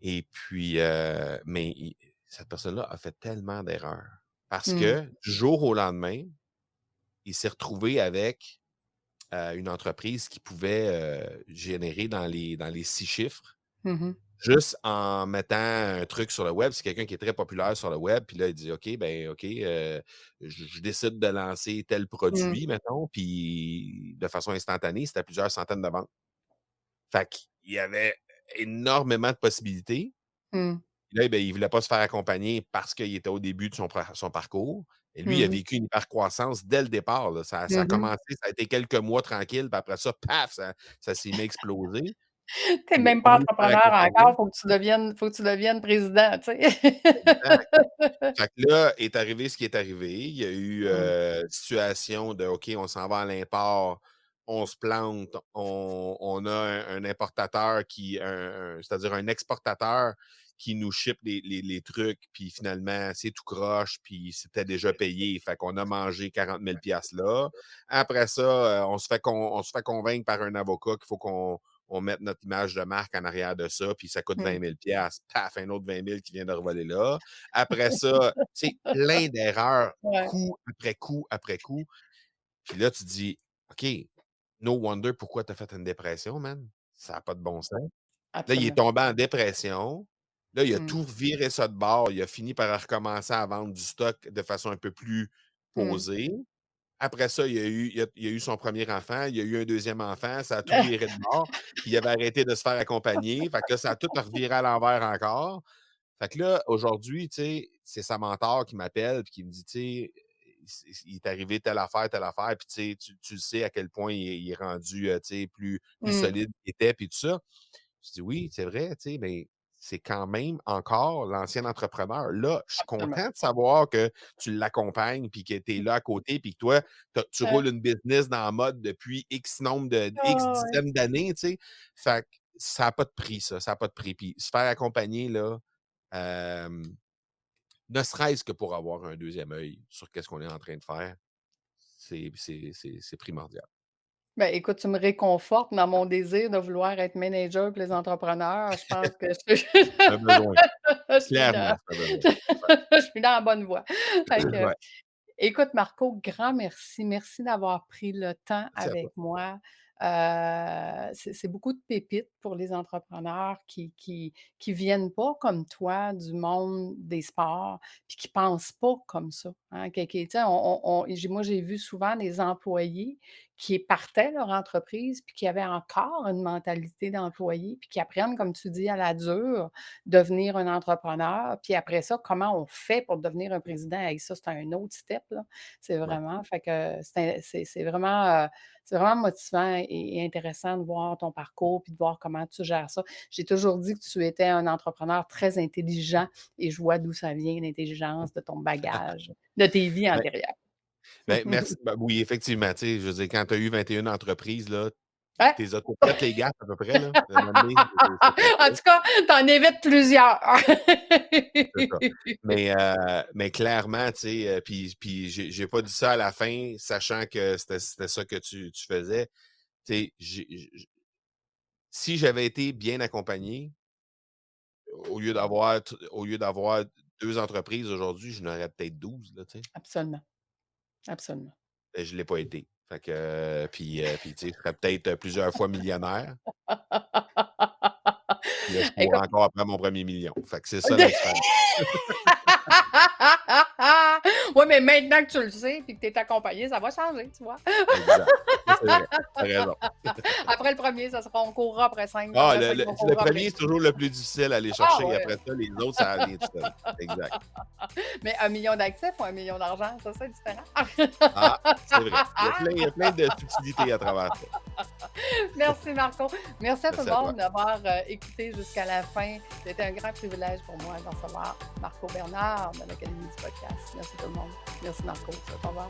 [SPEAKER 3] Et puis, mais cette personne-là a fait tellement d'erreurs parce
[SPEAKER 1] Mmh.
[SPEAKER 3] que du jour au lendemain, il s'est retrouvé avec une entreprise qui pouvait générer dans les 6 chiffres,
[SPEAKER 1] Mmh mh.
[SPEAKER 3] juste en mettant un truc sur le web. C'est quelqu'un qui est très populaire sur le web. Puis là, il dit, OK, je décide de lancer tel
[SPEAKER 1] Mmh.
[SPEAKER 3] produit, mettons, puis de façon instantanée, c'était plusieurs centaines de ventes. Fait qu'il y avait énormément de possibilités.
[SPEAKER 1] Mmh.
[SPEAKER 3] Puis là, ben, il ne voulait pas se faire accompagner parce qu'il était au début de son parcours. Et lui, il a
[SPEAKER 1] Mmh mh.
[SPEAKER 3] vécu une hypercroissance dès le départ, là. Ça a
[SPEAKER 1] Mmh.
[SPEAKER 3] commencé, ça a été quelques mois tranquilles, puis après ça, paf, ça s'est mis à exploser.
[SPEAKER 1] Tu es
[SPEAKER 3] Il n'a
[SPEAKER 1] même
[SPEAKER 3] pas
[SPEAKER 1] pas
[SPEAKER 3] voulu se faire
[SPEAKER 1] entrepreneur
[SPEAKER 3] accompagner.
[SPEAKER 1] encore, faut que tu deviennes président, tu sais?
[SPEAKER 3] Exact. Fait que là est arrivé ce qui est arrivé. Il y a eu,
[SPEAKER 1] Mmh.
[SPEAKER 3] situation de OK, on s'en va à l'import, on se plante, on a un importateur c'est-à-dire un exportateur qui nous ship les trucs, puis finalement, c'est tout croche, puis c'était déjà payé. Fait qu'on a mangé 40 000 là. Après ça, on se fait convaincre par un avocat qu'il faut qu'on mette notre image de marque en arrière de ça, puis ça coûte
[SPEAKER 1] Mmh.
[SPEAKER 3] 20 000. Paf, un autre 20 000 qui vient de revoler là. Après ça, tu sais, plein d'erreurs,
[SPEAKER 1] Ouais,
[SPEAKER 3] coup après coup après coup. Puis là, tu te dis, OK, no wonder pourquoi tu as fait une dépression, man. Ça n'a pas de bon sens. Là, il est
[SPEAKER 1] absolument.
[SPEAKER 3] tombé en dépression. Là, il a
[SPEAKER 1] Mmh.
[SPEAKER 3] tout viré ça de bord. Il a fini par recommencer à vendre du stock de façon un peu plus
[SPEAKER 1] Mmh.
[SPEAKER 3] posée. Après ça, il a eu son premier enfant, il a eu un deuxième enfant, ça a tout viré de bord, puis il avait arrêté de se faire accompagner. Fait que là, ça a tout reviré à l'envers encore. Fait que là, aujourd'hui, tu sais, c'est sa mentor qui m'appelle puis qui me dit, tu sais, il est arrivé telle affaire, puis tu sais, tu le sais à quel point il est rendu, tu sais, plus
[SPEAKER 1] Mmh.
[SPEAKER 3] solide qu'il était, puis tout ça. Je dis: «Oui, c'est vrai, tu sais, mais c'est quand même encore l'ancien entrepreneur. Là, je suis
[SPEAKER 1] Absolument.
[SPEAKER 3] content de savoir que tu l'accompagnes, puis que tu es là à côté, puis que toi, tu
[SPEAKER 1] Ouais.
[SPEAKER 3] roules une business dans la mode depuis X nombre de X
[SPEAKER 1] Ah ouais.
[SPEAKER 3] dizaines d'années», tu sais? Fait que ça a pas de prix ça, ça a pas de prix. Puis se faire accompagner là, hem, ne serait-ce que pour avoir un deuxième œil sur qu'est-ce qu'on est en train de faire, c'est primordial.
[SPEAKER 1] Ben, écoute, tu me réconfortes dans mon désir de vouloir être manager pour les entrepreneurs. Je pense que
[SPEAKER 3] Tu as besoin,
[SPEAKER 1] je suis
[SPEAKER 3] clairement,
[SPEAKER 1] dans
[SPEAKER 3] tu as besoin. Ouais,
[SPEAKER 1] je suis dans la bonne voie. Fait que,
[SPEAKER 3] ouais,
[SPEAKER 1] écoute, Marco, grand merci. Merci d'avoir pris le temps
[SPEAKER 3] merci à toi.
[SPEAKER 1] avec moi. C'est beaucoup de pépites pour les entrepreneurs qui viennent pas comme toi du monde des sports, puis qui pensent pas comme ça, hein, tu sais, moi, j'ai vu souvent des employés qui partaient leur entreprise, puis qui avaient encore une mentalité d'employé, puis qui apprennent, comme tu dis, à la dure, devenir un entrepreneur. Puis après ça, comment on fait pour devenir un président? Hey, ça, c'est un autre step, là. C'est
[SPEAKER 3] Ouais.
[SPEAKER 1] vraiment fait que c'est vraiment motivant et intéressant de voir ton parcours puis de voir comment tu gères ça. J'ai toujours dit que tu étais un entrepreneur très intelligent et je vois d'où ça vient, l'intelligence de ton bagage, de tes vies
[SPEAKER 3] Ben
[SPEAKER 1] antérieures.
[SPEAKER 3] merci. Ben, oui, effectivement, tu sais, je veux dire, quand tu as eu 21 entreprises, là,
[SPEAKER 1] Ouais.
[SPEAKER 3] tu les as toutes faites les gaffes à peu près, là. À un moment donné, c'est
[SPEAKER 1] En
[SPEAKER 3] correct,
[SPEAKER 1] tout cas, tu en évites plusieurs.
[SPEAKER 3] c'est ça. Mais clairement, tu sais, puis j'ai pas dit ça à la fin, sachant que c'était ça que tu faisais. Tu sais, si j'avais été bien accompagné, au lieu d'avoir 2 entreprises aujourd'hui, je n'aurais peut-être 12 là, tu sais?
[SPEAKER 1] Absolument, absolument.
[SPEAKER 3] Et je l'ai pas été. Fait que, puis tu sais, je serais peut-être plusieurs fois millionnaire. Puis là, je cours
[SPEAKER 1] Écoute.
[SPEAKER 3] encore après mon premier million. Fait que c'est ça la différence.
[SPEAKER 1] Oui, mais maintenant que tu le sais et que tu es accompagné, ça va changer, tu vois?
[SPEAKER 3] Exact. Ça, c'est vrai. Tu as raison.
[SPEAKER 1] Après le premier, ça sera on courra après 5,
[SPEAKER 3] Ah,
[SPEAKER 1] après 5,
[SPEAKER 3] le
[SPEAKER 1] on
[SPEAKER 3] le
[SPEAKER 1] courra après
[SPEAKER 3] 1er,
[SPEAKER 1] 10.
[SPEAKER 3] c'est toujours le plus difficile à aller
[SPEAKER 1] Ah
[SPEAKER 3] chercher.
[SPEAKER 1] ouais!
[SPEAKER 3] Après ça, les autres, ça vient tout seul. Exact.
[SPEAKER 1] Mais 1 million d'actifs ou 1 million d'argent, ça, c'est différent.
[SPEAKER 3] Ah, c'est vrai. Il y a plein de subtilités à travers ça.
[SPEAKER 1] Merci Marco. Merci à tout le
[SPEAKER 3] Merci à toi.
[SPEAKER 1] monde d'avoir, écouté jusqu'à la fin. C'était un grand privilège pour moi de recevoir Marco Bernard de l'Académie du podcast. Merci tout le monde. Merci Marco. Au revoir.